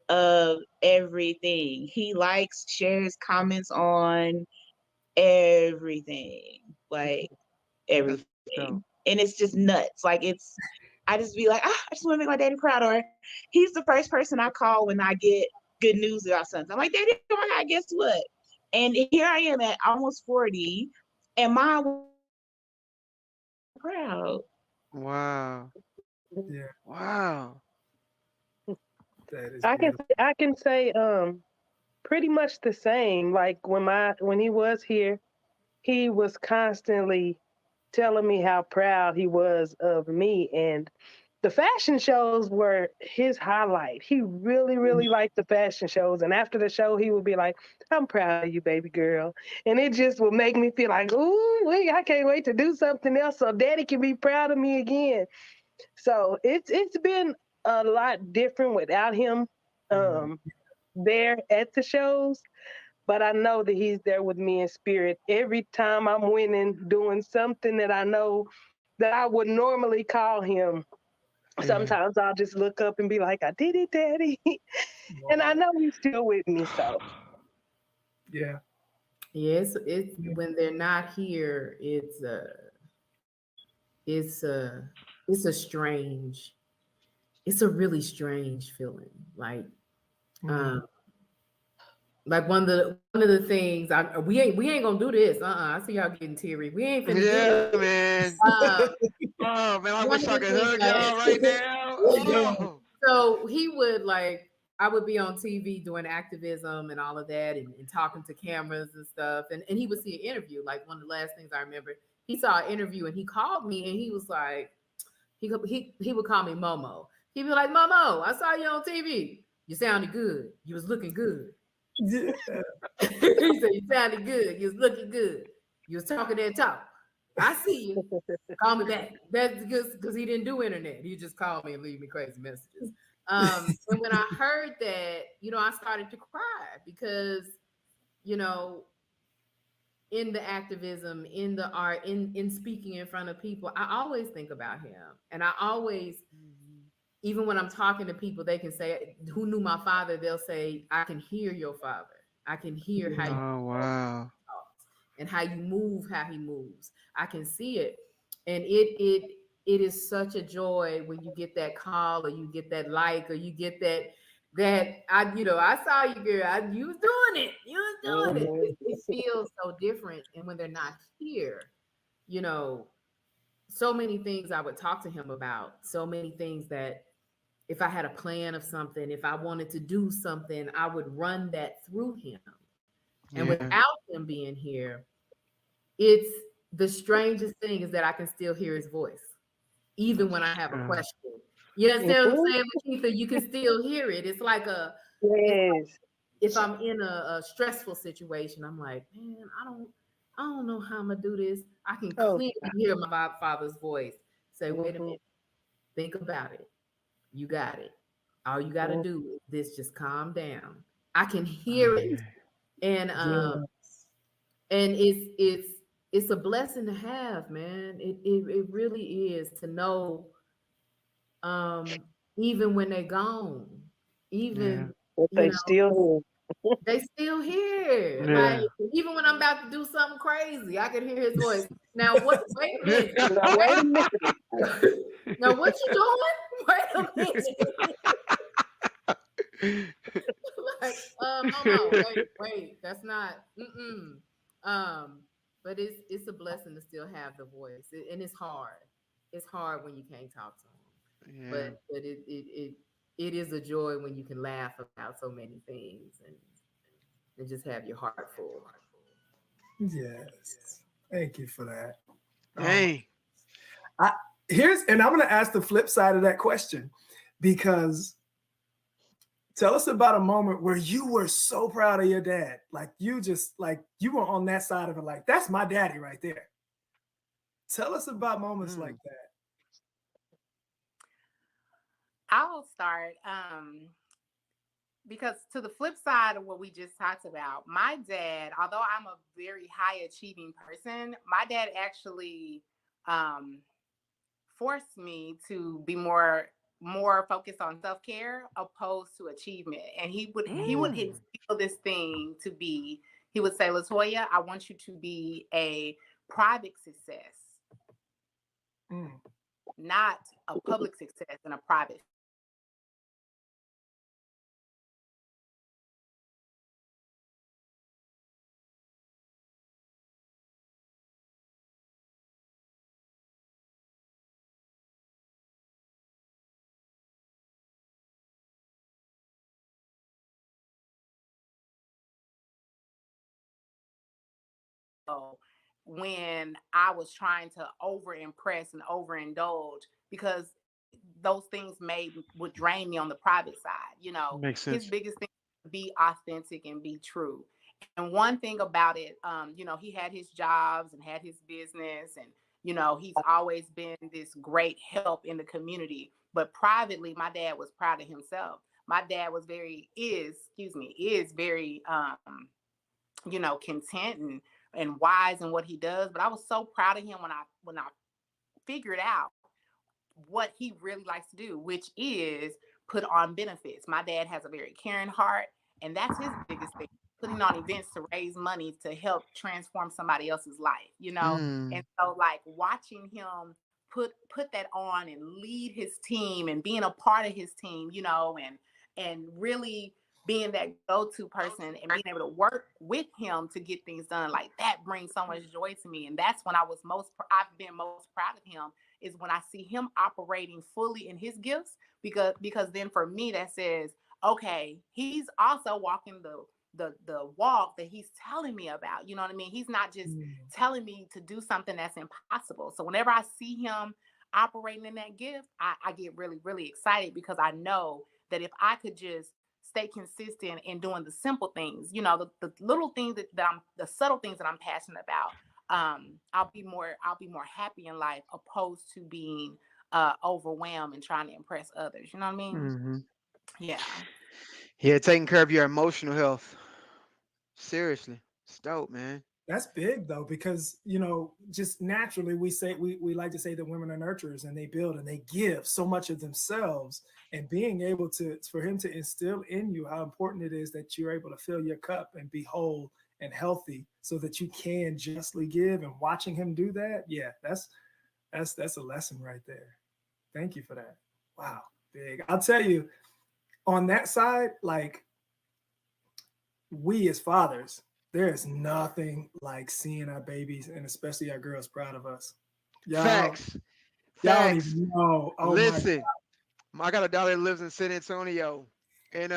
of everything. He likes, shares, comments on everything, like That's dope. everything. And it's just nuts. Like I just be like, I just want to make my daddy proud. Or he's the first person I call when I get good news about something. I'm like, Daddy, oh my God, guess what? And here I am at almost 40, and Mom proud. Wow. Yeah, Wow. that is I can beautiful. I can say pretty much the same. Like when he was here, he was constantly telling me how proud he was of me, and the fashion shows were his highlight. He really, really liked the fashion shows. And after the show, he would be like, "I'm proud of you, baby girl." And it just would make me feel like, "Ooh, wait, I can't wait to do something else so daddy can be proud of me again." So it's been a lot different without him um, there at the shows. But I know that he's there with me in spirit every time I'm winning, doing something that I know that I would normally call him. Yeah. Sometimes I'll just look up and be like, "I did it, Daddy." And I know he's still with me. So Yeah. Yes, it's when they're not here, it's a it's a strange, it's a really strange feeling. Like one of the things we ain't gonna do this. I see y'all getting teary. We ain't finna do Yeah, this. man. Um, Oh man, I one wish of I the could things hug that y'all right now. Oh. so he would like I would be on TV doing activism and all of that and talking to cameras and stuff. And he would see an interview. Like one of the last things I remember, he saw an interview and he called me and he was like, he would call me Momo. He'd be like, "Momo, I saw you on TV. You sounded good. You was looking good." Yeah. He said, "You sounded good. You was looking good. You was talking that talk. I see you. Call me back." That's because he didn't do internet. He just called me and leave me crazy messages. And when I heard that, I started to cry because, you know, in the activism, in the art, in speaking in front of people, I always think about him. And I always, even when I'm talking to people, they can say, "Who knew my father?" They'll say, "I can hear your father. I can hear how you Oh wow. talk and how you move, how he moves. I can see it." And it is such a joy when you get that call or you get that like or you get that I saw you, girl. You was doing it. You was doing it. It feels so different. And when they're not here, you know, so many things I would talk to him about, so many things that if I had a plan of something, if I wanted to do something, I would run that through him. And Yeah. without him being here, it's the strangest thing is that I can still hear his voice, even when I have a question. You understand what I'm saying, Lakeitha? You can still hear it. It's like yes, if I'm in a stressful situation, I'm like, man, I don't know how I'm gonna do this. I can clearly hear my father's voice say, "Wait a minute, think about it. You got it. All you got to do is this. Just calm down." I can hear it, and yes. and it's a blessing to have, man. It really is to know, um, even when they're gone, Yeah. even, But you they know, still they still here. Like, Yeah. even when I'm about to do something crazy, I can hear his voice. Now what, wait a minute. here. Now, wait a minute. Now what you doing? Wait a minute. Like, hold on, wait, that's not, but it's a blessing to still have the voice, and it's hard. It's hard when you can't talk to them, Yeah. but it is a joy when you can laugh about so many things and just have your heart full. Yes. Thank you for that. Hey. And I'm going to ask the flip side of that question, because tell us about a moment where you were so proud of your dad. Like you were on that side of it. Like, that's my daddy right there. Tell us about moments like that. I'll start. Because to the flip side of what we just talked about, my dad, although I'm a very high achieving person, my dad actually forced me to be more focused on self-care opposed to achievement. And he would instill this thing to be, he would say, Latoya, I want you to be a private success, not a public success and a private. When I was trying to over impress and overindulge, because those things would drain me on the private side. Makes sense. His biggest thing is be authentic and be true. And one thing about it, he had his jobs and had his business, and he's always been this great help in the community. But privately, my dad was proud of himself. My dad is very content and wise in what he does. But I was so proud of him when I figured out what he really likes to do, which is put on benefits. My dad has a very caring heart, and that's his biggest thing, putting on events to raise money to help transform somebody else's life, And so, like, watching him put that on and lead his team and being a part of his team, and really being that go-to person and being able to work with him to get things done, like, that brings so much joy to me. And that's when I've been most proud of him, is when I see him operating fully in his gifts, because then for me that says, okay, he's also walking the walk that he's telling me about. You know what I mean? He's not just telling me to do something that's impossible. So whenever I see him operating in that gift, I get really, really excited, because I know that if I could just stay consistent in doing the simple things, the little things the subtle things that I'm passionate about, I'll be more happy in life, opposed to being overwhelmed and trying to impress others. You know what I mean? Yeah, taking care of your emotional health. Seriously, it's dope, man. That's big though, because just naturally we like to say that women are nurturers, and they build and they give so much of themselves, and being able for him to instill in you how important it is that you're able to fill your cup and be whole and healthy, so that you can justly give, and watching him do that, that's a lesson right there. Thank you for that. Wow, big. I'll tell you, on that side, like, we as fathers, there is nothing like seeing our babies, and especially our girls, proud of us. Facts. Y'all don't even know. Oh, listen, I got a daughter that lives in San Antonio, and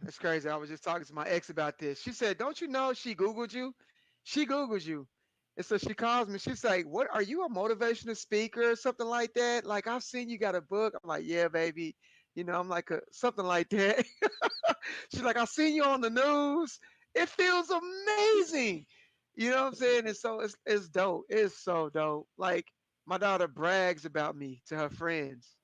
it's crazy. I was just talking to my ex about this. She said, "Don't you know she Googled you? She Googled you." And so she calls me. She's like, "What, are you a motivational speaker or something like that? Like, I've seen you got a book." I'm like, "Yeah, baby." I'm like something like that. She's like, "I've seen you on the news. It feels amazing." You know what I'm saying? And so it's dope. It's so dope. Like, my daughter brags about me to her friends.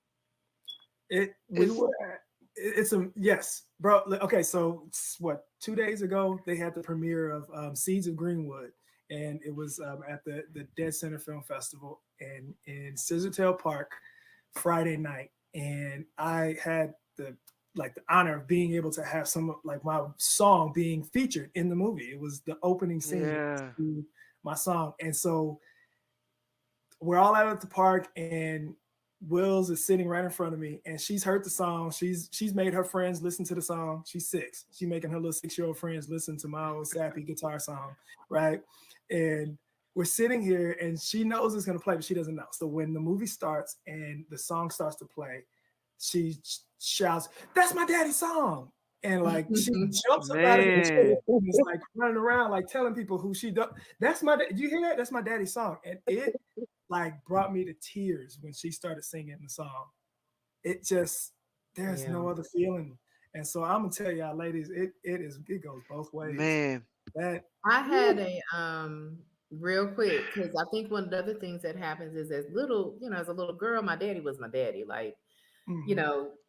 Yes, bro. Okay, so what? 2 days ago they had the premiere of Seeds of Greenwood, and it was at the Dead Center Film Festival in Scissortail Park Friday night, and I had the honor of being able to have some like my song being featured in the movie. It was the opening scene to my song, and so we're all out at the park, and Wills is sitting right in front of me, and she's heard the song. She's made her friends listen to the song. She's 6. She's making her little 6-year-old friends listen to my old sappy guitar song, right? And we're sitting here, and she knows it's gonna play, but she doesn't know. So when the movie starts and the song starts to play, she shouts, "That's my daddy's song!" And like she jumps up out of the chair and is like running around, like telling people who she does. That's my did you hear that? That's my daddy's song. And it like brought me to tears when she started singing the song. It just there's no other feeling. And so I'm gonna tell y'all, ladies, it goes both ways. Man. That I had a real quick, because I think one of the other things that happens is as a little girl, my daddy was my daddy. Like,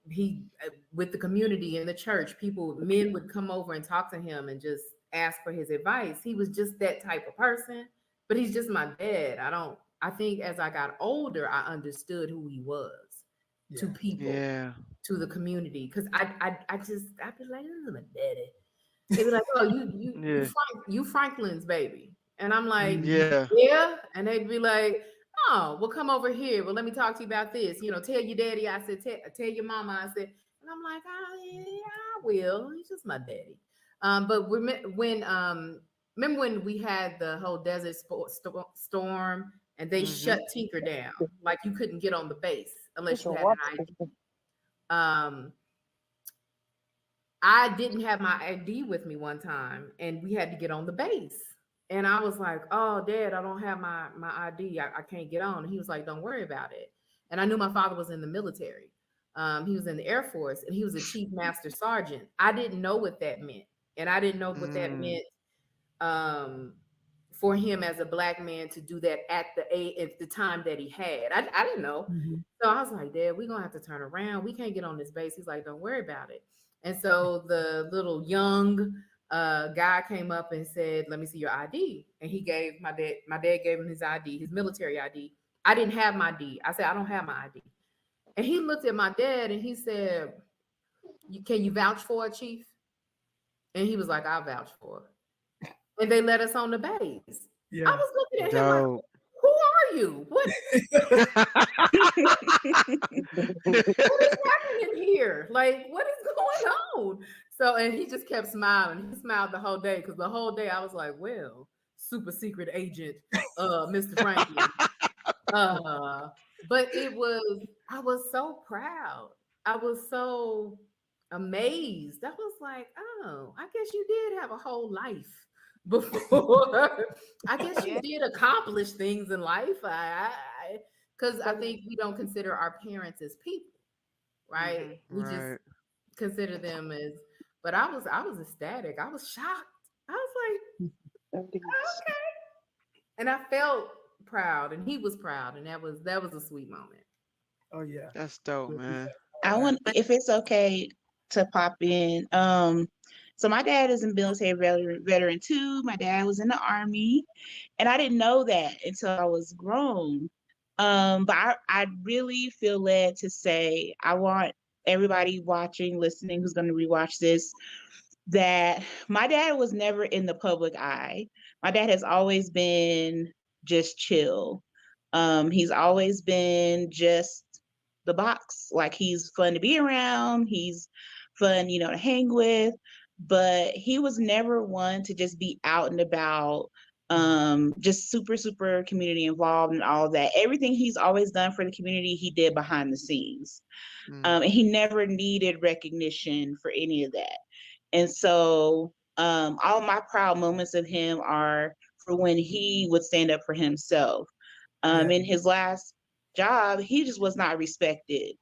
he with the community in the church, men would come over and talk to him and just ask for his advice. He was just that type of person, but he's just my dad. I think as I got older, I understood who he was to people, to the community. Because I'd be like, "This is my daddy." They'd be like, "Oh, you Franklin's baby," and I'm like, "Yeah," and they'd be like, "Oh, well, come over here. Well, let me talk to you about this. Tell your daddy." I said, "Tell your mama." I said, and I'm like, "Oh, yeah, I will. He's just my daddy." But remember when we had the whole Desert Storm and they shut Tinker down, like you couldn't get on the base unless you had an ID. I didn't have my ID with me one time, and we had to get on the base. And I was like, "Oh, Dad, I don't have my ID. I can't get on." And he was like, "Don't worry about it." And I knew my father was in the military. He was in the Air Force, and he was a Chief Master Sergeant. I didn't know what that meant, and I didn't know what that meant for him as a Black man to do that at the time that he had. I didn't know. So I was like, "Dad, we're going to have to turn around. We can't get on this base." He's like, "Don't worry about it." And so the little young guy came up and said, "Let me see your ID." And he gave my dad gave him his ID, his military ID. I didn't have my ID. I said, "I don't have my ID." And he looked at my dad and he said, "Can you vouch for it, Chief?" And he was like, "I'll vouch for it." And they let us on the base. I was looking at him like, "Who are you? What is happening here? Like, what is going on?" So, and he just kept smiling. He smiled the whole day, because the whole day I was like, "Well, super secret agent, Mr. Franklin." But I was so proud. I was so amazed. I was like, "Oh, I guess you did have a whole life before." I guess you did accomplish things in life. Because I think we don't consider our parents as people, right? We just consider them as. But I was ecstatic. I was shocked. I was like, "Okay," and I felt proud, and he was proud, and that was a sweet moment. Oh yeah, that's dope, man. I want, if it's okay to pop in. So my dad is a military veteran too. My dad was in the Army, and I didn't know that until I was grown. But I really feel led to say, I want everybody watching, listening, who's going to rewatch this, that my dad was never in the public eye. My dad has always been just chill. He's always been just the box. Like, he's fun to be around. He's fun, to hang with. But he was never one to just be out and about, just super, super community involved and all that. Everything he's always done for the community, he did behind the scenes. And he never needed recognition for any of that. And so all my proud moments of him are for when he would stand up for himself. In his last job, he just was not respected.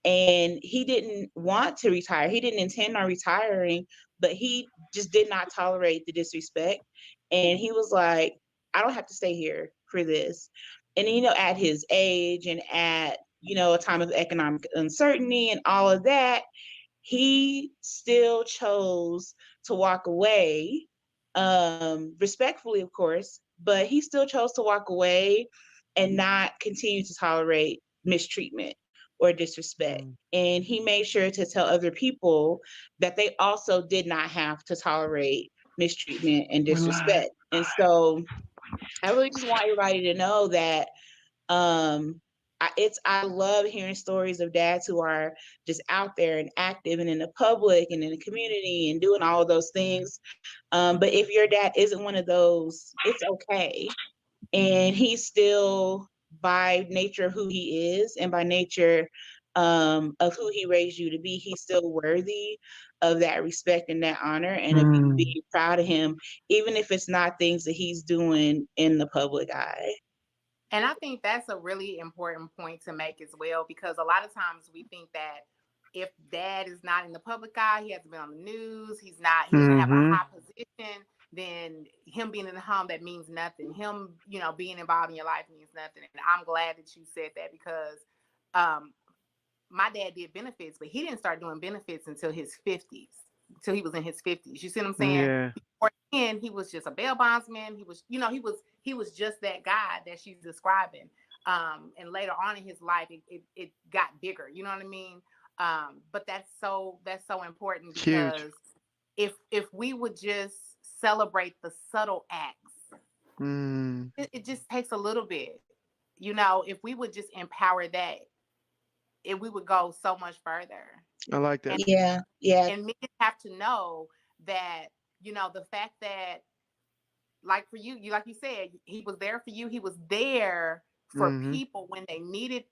And he didn't want to retire. He didn't intend on retiring, but he just did not tolerate the disrespect. And he was like, "I don't have to stay here for this." And, at his age and at, a time of economic uncertainty and all of that, he still chose to walk away, respectfully, of course, but he still chose to walk away and not continue to tolerate mistreatment or disrespect. And he made sure to tell other people that they also did not have to tolerate mistreatment and disrespect. And so I really just want everybody to know that I love hearing stories of dads who are just out there and active and in the public and in the community and doing all of those things. But if your dad isn't one of those, it's okay. And he's still, by nature of who he is and by nature of who he raised you to be, he's still worthy of that respect and that honor, and of you being proud of him, even if it's not things that he's doing in the public eye. And I think that's a really important point to make as well, because a lot of times we think that if dad is not in the public eye, he hasn't been on the news, he doesn't have a high position, then him being in the home, that means nothing. Him, being involved in your life means nothing. And I'm glad that you said that, because my dad did benefits, but he didn't start doing benefits until his 50s, until he was in his 50s. You see what I'm saying? Yeah. Before then, he was just a bail bondsman. He was, he was just that guy that she's describing. And later on in his life, it got bigger. You know what I mean? But that's so important, because if we would just celebrate the subtle acts, it just takes a little bit. If we would just empower that, we would go so much further. I like that. Yeah. And men have to know that, the fact that, like for you, like you said, he was there for you. He was there for people when they needed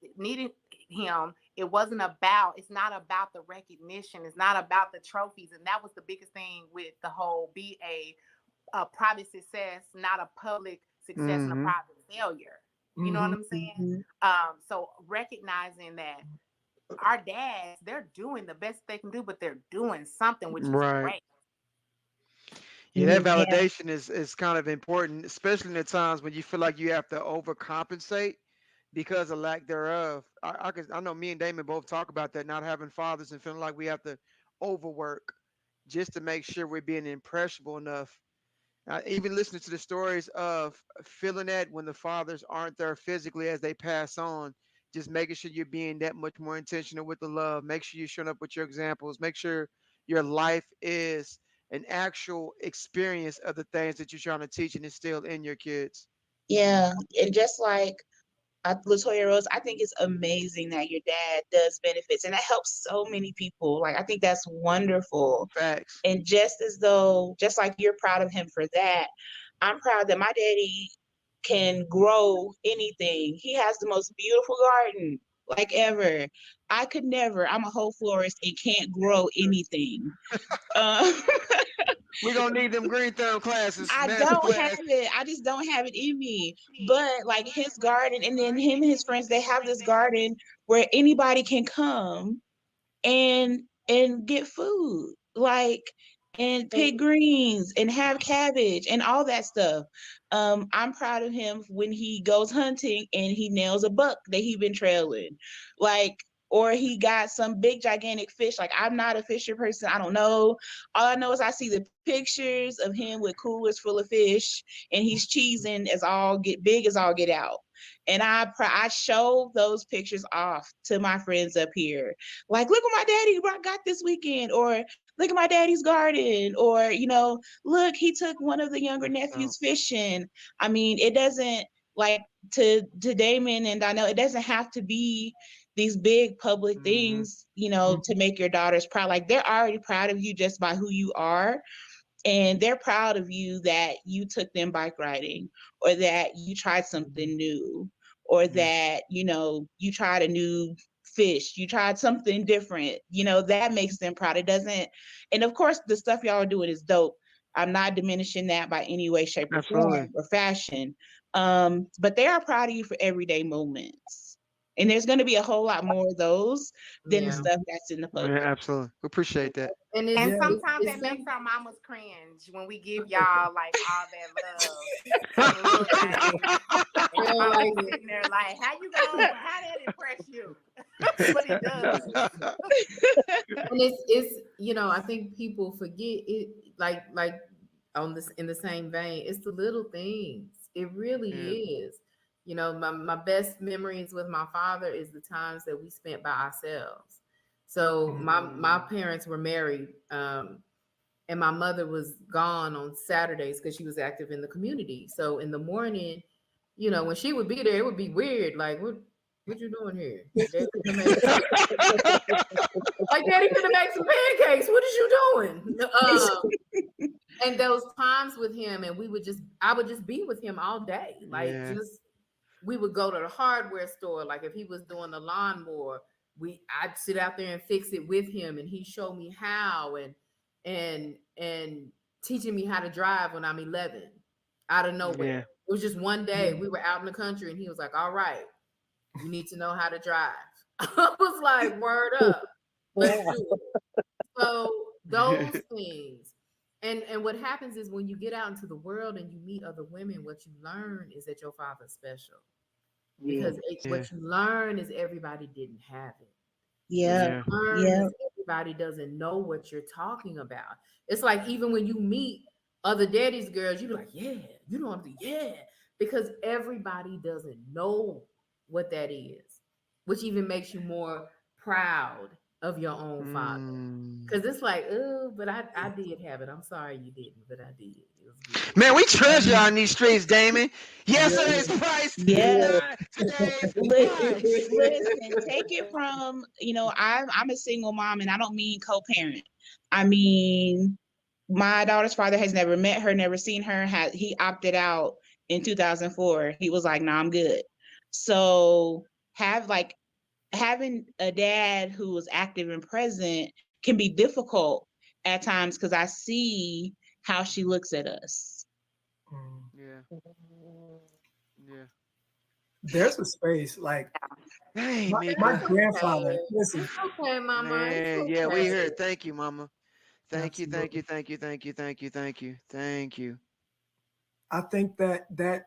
him. It's not about the recognition. It's not about the trophies. And that was the biggest thing with the whole be a private success, not a public success and a private failure. You know what I'm saying? So recognizing that our dads, they're doing the best they can do, but they're doing something, which is great. Yeah, that validation is kind of important, especially in the times when you feel like you have to overcompensate because of lack thereof. I know me and Damon both talk about that, not having fathers and feeling like we have to overwork just to make sure we're being impressionable enough. Even listening to the stories of feeling that when the fathers aren't there physically as they pass on, just making sure you're being that much more intentional with the love. Make sure you're showing up with your examples. Make sure your life is an actual experience of the things that you're trying to teach and instill in your kids. Yeah. And just like Latoya Rose, I think it's amazing that your dad does benefits, and that helps so many people. Like, I think that's wonderful. Facts. And just like you're proud of him for that, I'm proud that my daddy can grow anything. He has the most beautiful garden, like ever. I could never. I'm a whole florist and can't grow anything. We're gonna need them green thumb classes. I don't have it. I just don't have it in me. But like his garden, and then him and his friends, they have this garden where anybody can come and get food, like, and pick greens and have cabbage and all that stuff. I'm proud of him when he goes hunting and he nails a buck that he been trailing, like, or he got some big gigantic fish. Like, I'm not a fisher person. I don't know. All I know is I see the pictures of him with coolers full of fish, and he's cheesing as all get out. And I show those pictures off to my friends up here. Like, look what my daddy got this weekend, or look at my daddy's garden, or, look, he took one of the younger nephews fishing. I mean, it doesn't, like, to Damon and Donnell, it doesn't have to be these big public things, to make your daughters proud. Like, they're already proud of you just by who you are. And they're proud of you that you took them bike riding, or that you tried something new, or that, you tried a new fish, you tried something different, that makes them proud. It doesn't, and of course the stuff y'all are doing is dope. I'm not diminishing that by any way, shape, or form or fashion. But they are proud of you for everyday moments. And there's going to be a whole lot more of those than the stuff that's in the public. Yeah, absolutely. We appreciate that. And sometimes that makes our mamas cringe when we give y'all like all that love. And mama's sitting there like, how that impress you? But it does. And it's I think people forget it, like in the same vein, it's the little things. It really Yeah. is. You know, my best memories with my father is the times that we spent by ourselves. So my parents were married, and my mother was gone on Saturdays because she was active in the community. So in the morning, you know, when she would be there, it would be weird. Like, what you doing here? Daddy finna make some, like Daddy finna make some pancakes. What is you doing? And those times with him, and I would just be with him all day. Like, Yeah. just we would go to the hardware store. Like if he was doing the lawnmower, I'd sit out there and fix it with him, and he showed me how, and teaching me how to drive when I'm 11 out of nowhere. Yeah. It was just one day we were out in the country, and he was like, "All right, you need to know how to drive." I was like, "Word up, let's do it." So those things. And what happens is when you get out into the world and you meet other women, what you learn is that your father's special. Yeah. Because Yeah. what you learn is everybody didn't have it. Yeah. What you learn Yeah. is everybody doesn't know what you're talking about. It's like even when you meet other daddy's girls, you be like, yeah, you know what I'm saying? Yeah. Because everybody doesn't know what that is, which even makes you more proud of your own father. Because it's like, oh, but I did have it. I'm sorry you didn't, but I did. It was good. Man, we treasure on these streets, Damon. Yesterday's price, Yeah. not today's price. Listen, take it from, I'm a single mom, and I don't mean co-parent. I mean, my daughter's father has never met her, never seen her. He opted out in 2004. He was like, "No, I'm good." So having a dad who was active and present can be difficult at times because I see how she looks at us. Yeah. Yeah. There's a space like Hey, my Mika. grandfather. Listen, It's okay, Mama. Man, It's yeah, we okay. heard. Thank you, Mama. Thank you, thank you, absolutely. thank you, thank you, thank you, thank you, thank you. I think that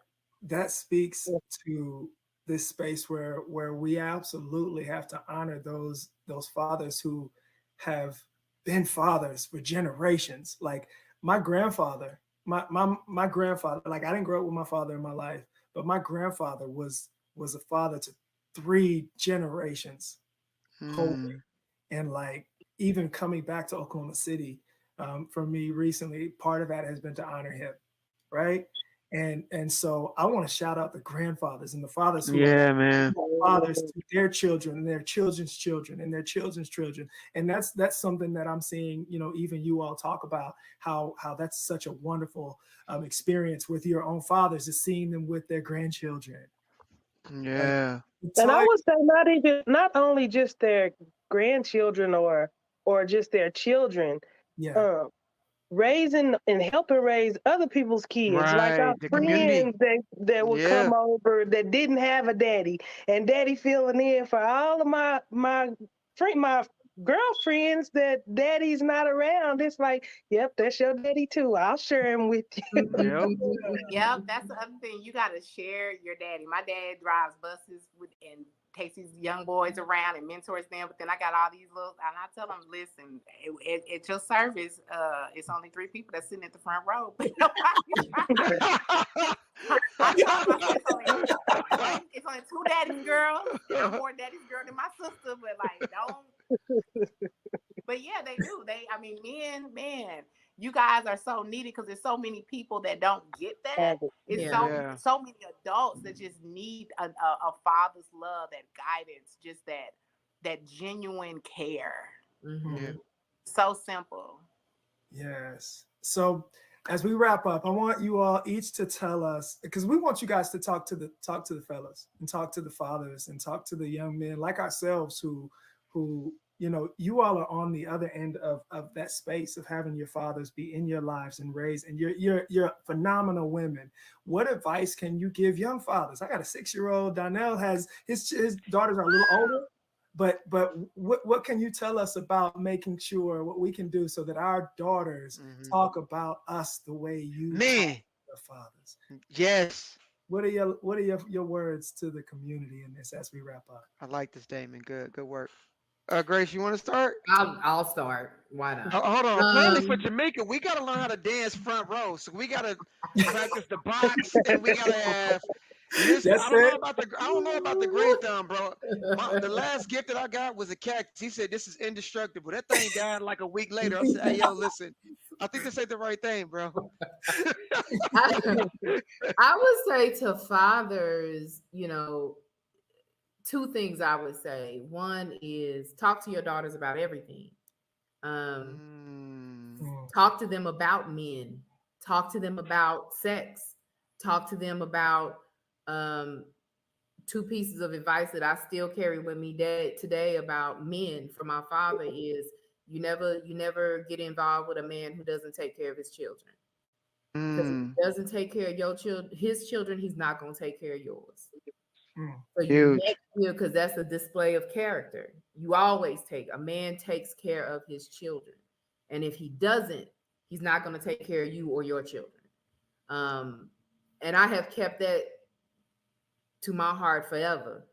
speaks to this space where we absolutely have to honor those fathers who have been fathers for generations. Like my grandfather, my grandfather, like I didn't grow up with my father in my life, but my grandfather was a father to 3 generations holding. And like even coming back to Oklahoma City, for me recently, part of that has been to honor him, right? And so I want to shout out the grandfathers and the fathers who are Yeah, man. fathers to their children and their children's children and their children's children. And that's something that I'm seeing, even you all talk about how that's such a wonderful experience with your own fathers, is seeing them with their grandchildren. Like, Yeah. And I would say not only just their grandchildren or just their children, yeah, raising and helping raise other people's kids, like our Right. The community. friends that would Yeah. come over that didn't have a daddy, and daddy filling in for all of my girlfriends that daddy's not around. It's like, yep, that's your daddy too. I'll share him with you. Yep. Yep, that's the other thing. You got to share your daddy. My dad drives buses and takes these young boys around and mentors them. But then I got all these little, and I tell them, listen, at your service, it's only 3 people that's sitting at the front row. But I tell them, it's only 2 daddy's girls. And I'm more daddy's girl than my sister, but like, don't. But yeah, they do. Man, you guys are so needed because there's so many people that don't get that. It's so many adults that just need a father's love, that guidance, just that genuine care. Mm-hmm. Yeah. So simple. Yes. So as we wrap up, I want you all each to tell us, because we want you guys to talk to the fellas and talk to the fathers and talk to the young men like ourselves who you all are on the other end of that space of having your fathers be in your lives and raise, and you're phenomenal women. What advice can you give young fathers? I got a 6-year-old. Donnell has his daughters are a little older, but what can you tell us about making sure what we can do so that our daughters talk about us the way you talk to your fathers? Yes. What are your words to the community in this as we wrap up? I like this, Damon. Good work. Grace, you want to start? I'll start. Why not? Hold on. Apparently for Um, Jamaica, we got to learn how to dance front row. So we got to practice the box, and we got to have. Listen, That's it. I don't know about the green thumb, bro. The last gift that I got was a cactus. He said this is indestructible. That thing died like a week later. I said, hey, yo, listen, I think this ain't the right thing, bro. I would say to fathers, two things I would say. One is talk to your daughters about everything. Talk to them about men. Talk to them about sex. Talk to them about two pieces of advice that I still carry with me today about men from my father is you never get involved with a man who doesn't take care of his children. Because if he doesn't take care of his children, he's not going to take care of yours. So you next year, because that's a display of character. You always a man takes care of his children. And if he doesn't, he's not going to take care of you or your children. And I have kept that to my heart forever.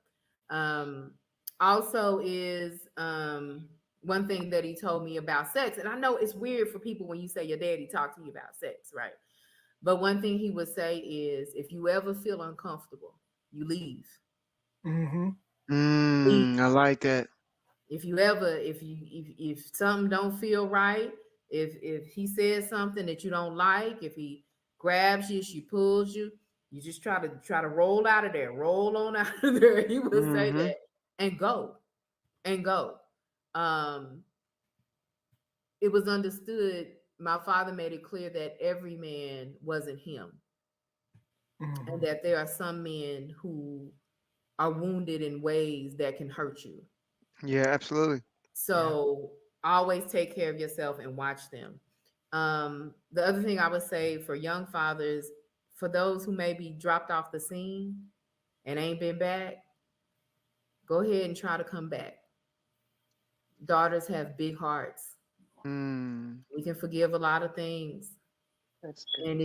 Also is one thing that he told me about sex. And I know it's weird for people when you say your daddy talked to you about sex, right? But one thing he would say is, if you ever feel uncomfortable, you leave. I like that. If something don't feel right, if he says something that you don't like, if he grabs you, she pulls you, you just try to roll out of there, roll on out of there. He would say that and go. It was understood. My father made it clear that every man wasn't him. And that there are some men who are wounded in ways that can hurt you. Yeah, absolutely. So always take care of yourself and watch them. The other thing I would say for young fathers, for those who maybe dropped off the scene and ain't been back, go ahead and try to come back. Daughters have big hearts. We can forgive a lot of things. That's good. And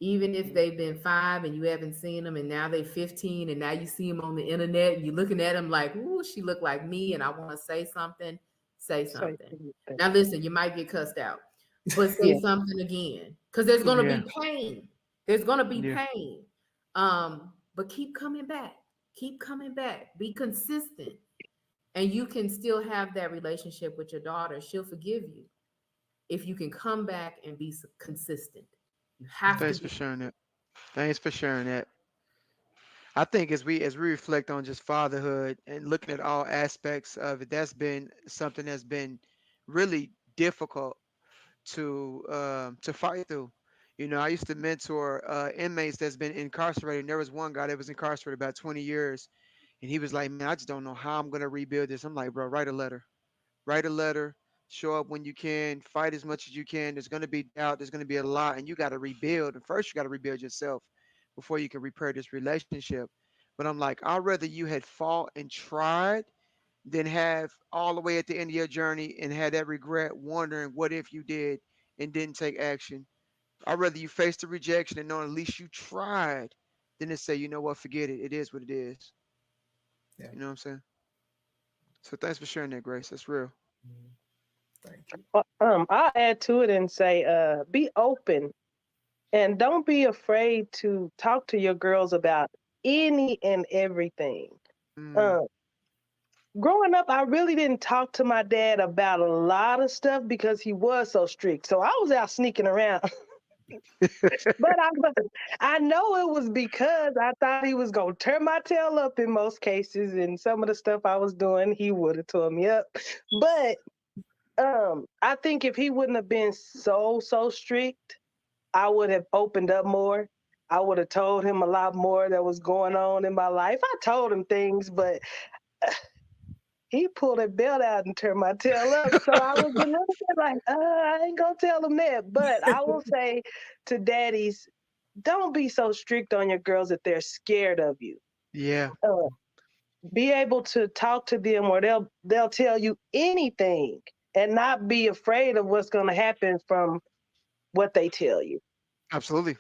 even if they've been 5 and you haven't seen them, and now they're 15, and now you see them on the internet, and you're looking at them like, ooh, she looked like me, and I want to say something. Say something. Now listen, you might get cussed out, but say something again, because there's going to be pain. There's going to be pain. But keep coming back. Keep coming back. Be consistent. And you can still have that relationship with your daughter. She'll forgive you if you can come back and be consistent. You have Thanks for sharing that. Thanks for sharing that. I think as we reflect on just fatherhood and looking at all aspects of it, that's been something that's been really difficult to fight through. I used to mentor inmates that's been incarcerated. And there was one guy that was incarcerated about 20 years. And he was like, man, I just don't know how I'm going to rebuild this. I'm like, bro, write a letter, show up when you can, fight as much as you can. There's going to be doubt. There's going to be a lot. And you got to rebuild. And first, you got to rebuild yourself before you can repair this relationship. But I'm like, I'd rather you had fought and tried than have all the way at the end of your journey and had that regret, wondering what if you did and didn't take action. I'd rather you face the rejection and know at least you tried than to say, you know what, forget it. It is what it is. Yeah. You know what I'm saying? So thanks for sharing that, Grace. That's real. Thank you. I'll add to it and say, be open and don't be afraid to talk to your girls about any and everything. Growing up, I really didn't talk to my dad about a lot of stuff because he was so strict. So I was out sneaking around. But I know it was because I thought he was going to turn my tail up in most cases. And some of the stuff I was doing, he would have tore me up. But I think if he wouldn't have been so strict, I would have opened up more. I would have told him a lot more that was going on in my life. I told him things, but he pulled a belt out and turned my tail up. So I was a little bit like, I ain't going to tell him that. But I will say to daddies, don't be so strict on your girls that they're scared of you. Yeah. Be able to talk to them or they'll tell you anything and not be afraid of what's going to happen from what they tell you. Absolutely.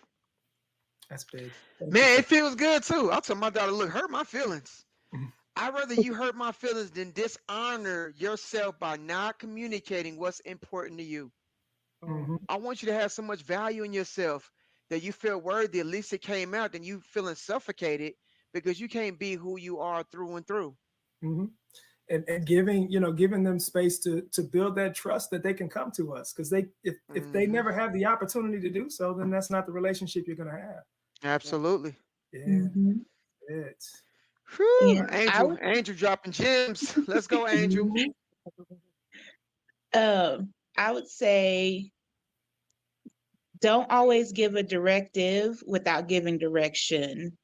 That's big. Man, it feels good too. I'll tell my daughter, look, hurt my feelings. I'd rather you hurt my feelings than dishonor yourself by not communicating what's important to you. Mhm. I want you to have so much value in yourself that you feel worthy. At least it came out, than you feeling suffocated because you can't be who you are through and through. Mhm. And giving, giving them space to build that trust that they can come to us, because if they Mhm. never have the opportunity to do so, then that's not the relationship you're going to have. Absolutely. Yeah, Mhm. it's Whew, Yeah, I Angel, would. Angel dropping gems. Let's go, Angel. Mhm. I would say don't always give a directive without giving direction.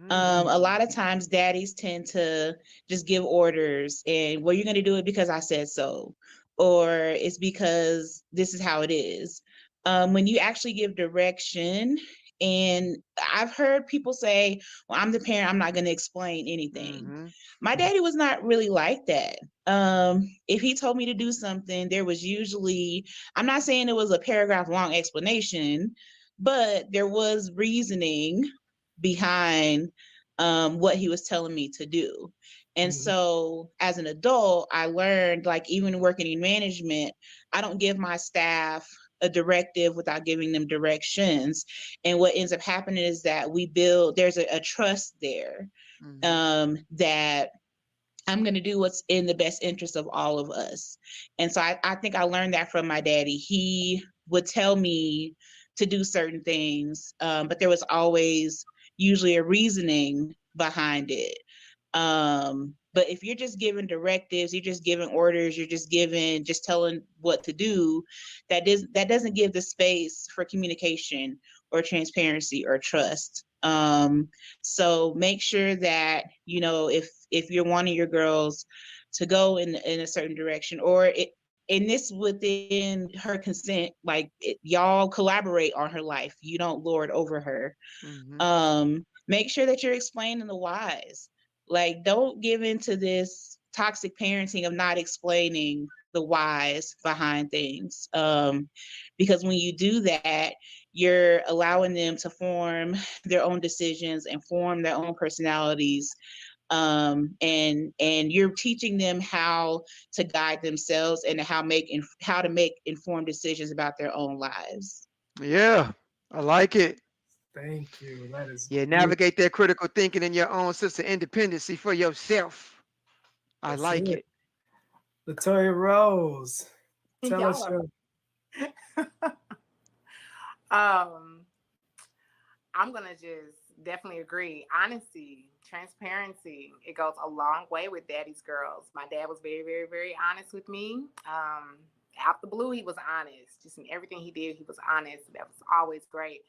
A lot of times daddies tend to just give orders and, well, you're going to do it because I said so, or it's because this is how it is. When you actually give direction, and I've heard people say, well, I'm the parent, I'm not going to explain anything. Mhm. My daddy was not really like that. If he told me to do something, there was usually, I'm not saying it was a paragraph long explanation, but there was reasoning behind what he was telling me to do. And Mhm. so as an adult, I learned, like, even working in management, I don't give my staff a directive without giving them directions. And what ends up happening is that there's a trust there, Mhm. that I'm going to do what's in the best interest of all of us. And so I think I learned that from my daddy. He would tell me to do certain things, but there was always usually a reasoning behind it. But if you're just giving directives, you're just giving orders, just telling what to do, that doesn't give the space for communication or transparency or trust. So make sure that, if you're wanting your girls to go in a certain direction, or and this within her consent, like y'all collaborate on her life, you don't lord over her. Mhm. Make sure that you're explaining the whys. Like, don't give into this toxic parenting of not explaining the whys behind things. Because when you do that, you're allowing them to form their own decisions and form their own personalities. And you're teaching them how to guide themselves and how to make informed decisions about their own lives. Yeah, I like it. Thank you. That is Yeah, beautiful. navigate that critical thinking and your own sense of independency for yourself. I That's like it. it. Latoya Rose, tell us Y'all your. um I'm gonna just definitely agree. Honesty, transparency, it goes a long way with daddy's girls. My dad was very, very, very honest with me. Out the blue, he was honest. Just in everything he did, he was honest. That was always great.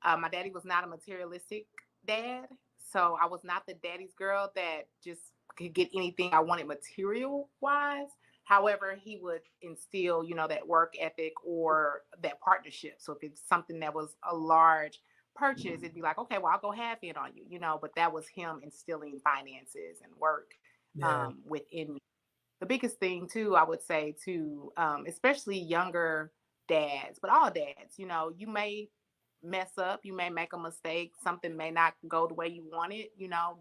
My daddy was not a materialistic dad, so I was not the daddy's girl that just could get anything I wanted material wise. However, he would instill, that work ethic or that partnership. So if it's something that was a large purchase, it'd be like, okay, well, I'll go half in on you, but that was him instilling finances and work Yeah. within me. The biggest thing too, I would say to especially younger dads, but all dads, you may mess up, you may make a mistake, something may not go the way you want it,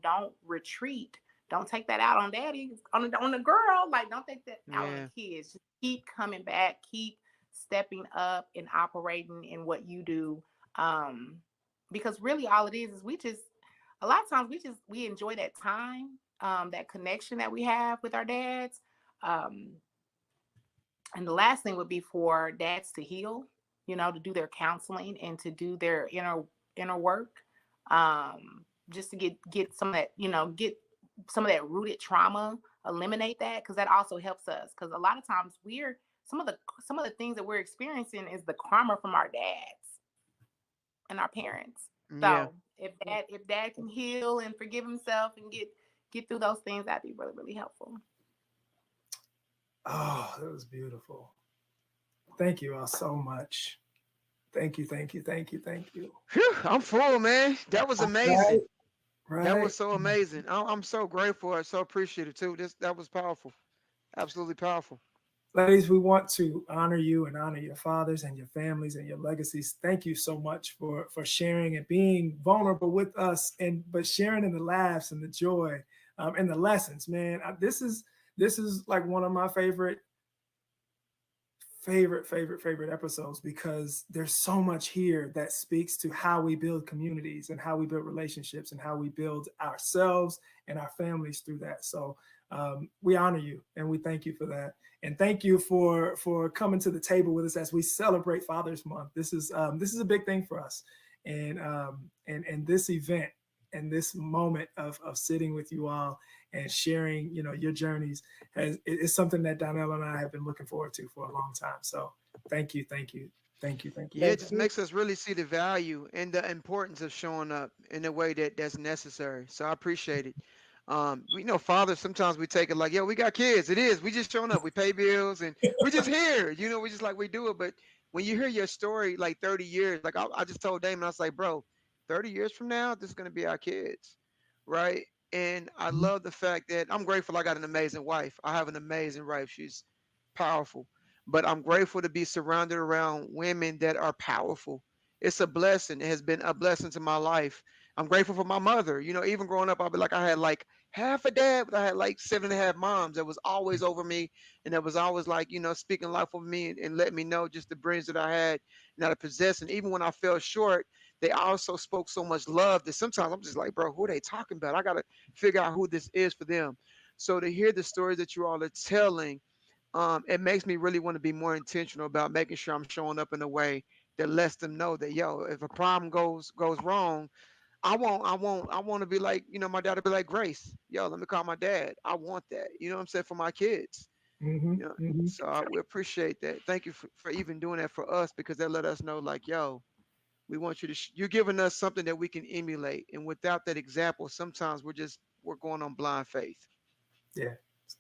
don't retreat. Don't take that out on daddy, on the girl. Like, don't take that out on the Yeah. kids. Just keep coming back, keep stepping up and operating in what you do. Um, because really all it is we just a lot of times we enjoy that time, that connection that we have with our dads. um, and the last thing would be for dads to heal, to do their counseling and to do their inner work, just to get some of that, get some of that rooted trauma, eliminate that, because that also helps us. Because a lot of times some of the things that we're experiencing is the karma from our dads and our parents. Yeah. So if dad can heal and forgive himself and get through those things, that'd be really, really helpful. Oh, that was beautiful. Thank you all so much. Thank you, thank you, thank you, thank you. Whew, I'm full, man. That was Right, amazing. That right. was so amazing. I'm so grateful. I'm so appreciative too. That was powerful. Absolutely powerful. Ladies, we want to honor you and honor your fathers and your families and your legacies. Thank you so much for sharing and being vulnerable with us, but sharing in the laughs and the joy. and the lessons, man. This is like one of my favorite episodes, because there's so much here that speaks to how we build communities and how we build relationships and how we build ourselves and our families through that. So we honor you and we thank you for that. And thank you for coming to the table with us as we celebrate Father's Month. This is a big thing for us. And this event and this moment of sitting with you all and sharing, your journeys is something that Donnell and I have been looking forward to for a long time. So thank you. Yeah, it just makes us really see the value and the importance of showing up in a way that's necessary. So I appreciate it. We know fathers, sometimes we take it like, yo, we got kids. It is. We just showing up. We pay bills and we just here. We just like we do it. But when you hear your story like 30 years, like I just told Damon, I was like, bro, 30 years from now, this is gonna be our kids, right? And I love the fact that I'm grateful I got an amazing wife. I have an amazing wife. She's powerful. But I'm grateful to be surrounded around women that are powerful. It's a blessing. It has been a blessing to my life. I'm grateful for my mother. Even growing up, I'll be like, I had like half a dad, but I had like 7.5 moms that was always over me and that was always like, speaking life over me and letting me know just the brains that I had and that I possessed. And even when I fell short, they also spoke so much love that sometimes I'm just like, bro, who are they talking about? I got to figure out who this is for them. So to hear the stories that you all are telling, it makes me really want to be more intentional about making sure I'm showing up in a way that lets them know that, yo, if a problem goes wrong, I want to be like, my dad would be like, Grace, yo, let me call my dad. I want that. You know what I'm saying? For my kids. So we appreciate that. Thank you for even doing that for us, because that let us know like, yo, we want you to, you're giving us something that we can emulate. And without that example, sometimes we're going on blind faith. Yeah.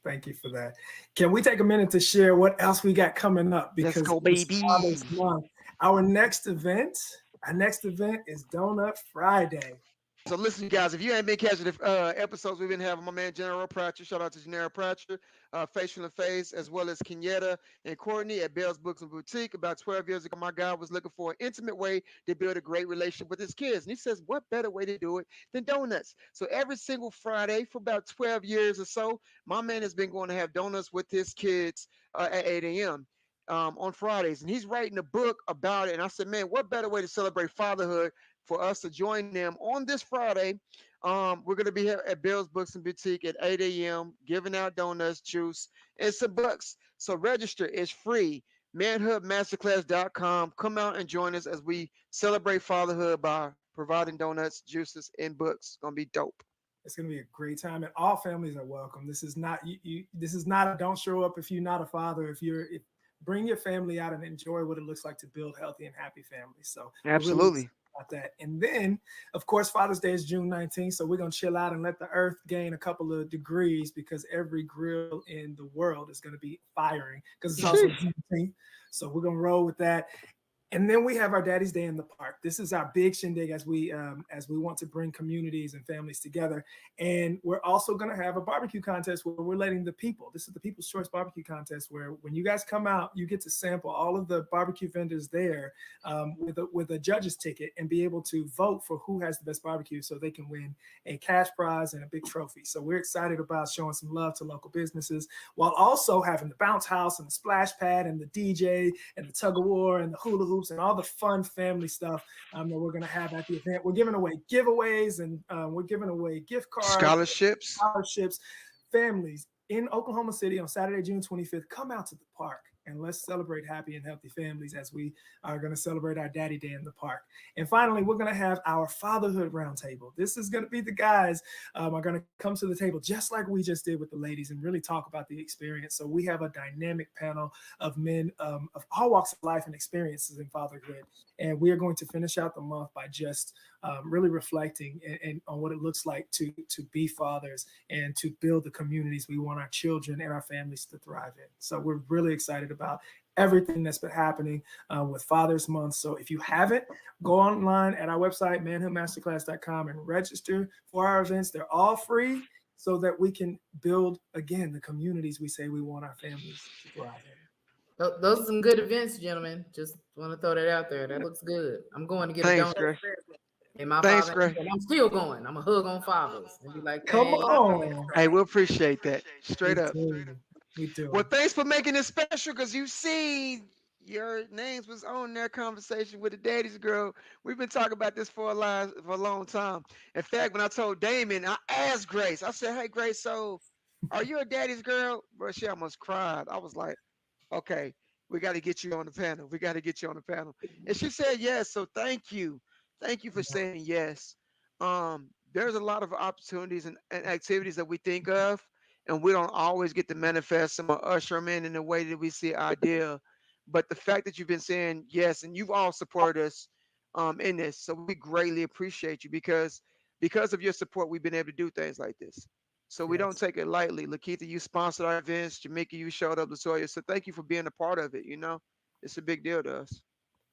Thank you for that. Can we take a minute to share what else we got coming up? Because let's go, baby. Father's Month. Our next event is Donut Friday. So listen, guys, if you ain't been catching the episodes we've been having, my man General Pratcher, shout out to General Pratcher, Facial and Face, as well as Kenyetta and Courtney at Bell's Books and Boutique. About 12 years ago, my guy was looking for an intimate way to build a great relationship with his kids. And he says, what better way to do it than donuts? So every single Friday for about 12 years or so, my man has been going to have donuts with his kids at 8 a.m. On Fridays. And he's writing a book about it. And I said, man, what better way to celebrate fatherhood for us to join them on this Friday. We're going to be here at Bill's Books and Boutique at 8 a.m. giving out donuts, juice, and some books. So register. It's free. manhoodmasterclass.com. Come out and join us as we celebrate fatherhood by providing donuts, juices, and books. It's going to be dope. It's going to be a great time, and all families are welcome. This is not this is not a don't show up if you're not a father. Bring your family out and enjoy what it looks like to build healthy and happy families. So absolutely. About that. And then, of course, Father's Day is June 19th. So we're going to chill out and let the earth gain a couple of degrees, because every grill in the world is going to be firing because it's also Juneteenth. So we're going to roll with that. And then we have our Daddy's Day in the Park. This is our big shindig as we want to bring communities and families together. And we're also going to have a barbecue contest where we're letting the people, this is the People's Choice Barbecue Contest, where when you guys come out, you get to sample all of the barbecue vendors there with a judge's ticket and be able to vote for who has the best barbecue so they can win a cash prize and a big trophy. So we're excited about showing some love to local businesses while also having the bounce house and the splash pad and the DJ and the tug of war and the hula hoop and all the fun family stuff that we're going to have at the event. We're giving away giveaways and we're giving away gift cards, scholarships. Families in Oklahoma City on Saturday, June 25th, come out to the park and let's celebrate happy and healthy families as we are going to celebrate our Daddy Day in the park. And finally, we're going to have our fatherhood roundtable. This is going to be the guys are going to come to the table just like we just did with the ladies and really talk about the experience. So we have a dynamic panel of men of all walks of life and experiences in fatherhood. And we are going to finish out the month by just really reflecting and on what it looks like to be fathers and to build the communities we want our children and our families to thrive in. So we're really excited about everything that's been happening with Father's Month. So if you haven't, go online at our website, manhoodmasterclass.com, and register for our events. They're all free so that we can build, again, the communities we say we want our families to thrive in. Those are some good events, gentlemen. Just want to throw that out there. That looks good. I'm going to get a donut. And my Thanks, father, Gray. and I'm still going. I'm a hug on fathers and be like, Come "Thanks." on. Hey, we appreciate that. Straight We up. do. We do. Well, thanks for making it special because you see your names was on their conversation with the daddy's girl. We've been talking about this for a long time. In fact, when I told Damon, I asked Grace, I said, "Hey, Grace, so are you a daddy's girl?" Bro, she almost cried. I was like, "Okay, we got to get you on the panel. We got to get you on the panel." And she said yes. So thank you for saying yes. There's a lot of opportunities and activities that we think of, and we don't always get to manifest them or usher them in the way that we see ideal. But the fact that you've been saying yes, and you've all supported us in this, so we greatly appreciate you because of your support, we've been able to do things like this. So we don't Yes. take it lightly. Lakeitha, you sponsored our events. Jamaica, you showed up. Latoya, so thank you for being a part of it. It's a big deal to us.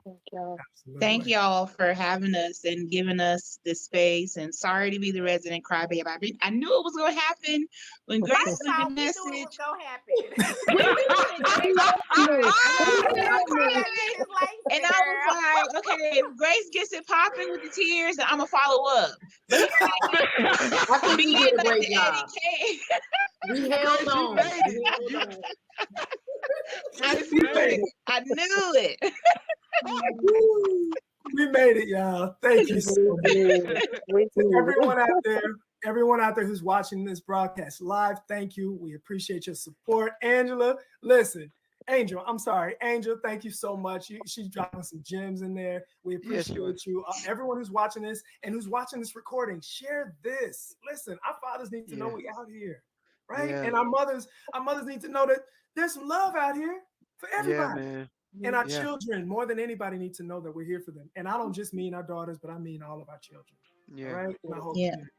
Thank y'all. Absolutely. Thank y'all for having us and giving us the space. And sorry to be the resident crybaby. I knew it was going to happen when Grace First sent off, the we knew it was message. gonna happen. And I was like, okay, if Grace gets it popping with the tears, then I'm gonna follow up. But it's like, I think you did a great the job. Eddie K. We held Grace, you on. made it. We held on. Grace We made made it. it. I knew it. Woo. We made it, y'all. Thank you so much. We To do. everyone out there who's watching this broadcast live, thank you. We appreciate your support. Angela, listen, Angel, I'm sorry. Angel, thank you so much. She's dropping some gems in there. We Yes, she appreciate was. you. Everyone who's watching this and who's watching this recording, share this. Listen, our fathers need to know Yeah. we out here, right? Yeah. And our mothers need to know that there's some love out here for Yeah, everybody. man. And our Yeah. children, more than anybody, need to know that we're here for them. And I don't just mean our daughters, but I mean all of our children. Yeah. All right. And our whole Yeah. community.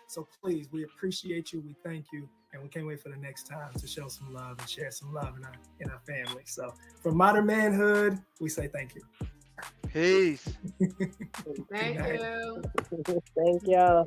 So please, we appreciate you. We thank you. And we can't wait for the next time to show some love and share some love in our family. So from Modern Manhood, we say thank you. Peace. Thank Good night. you. Thank y'all.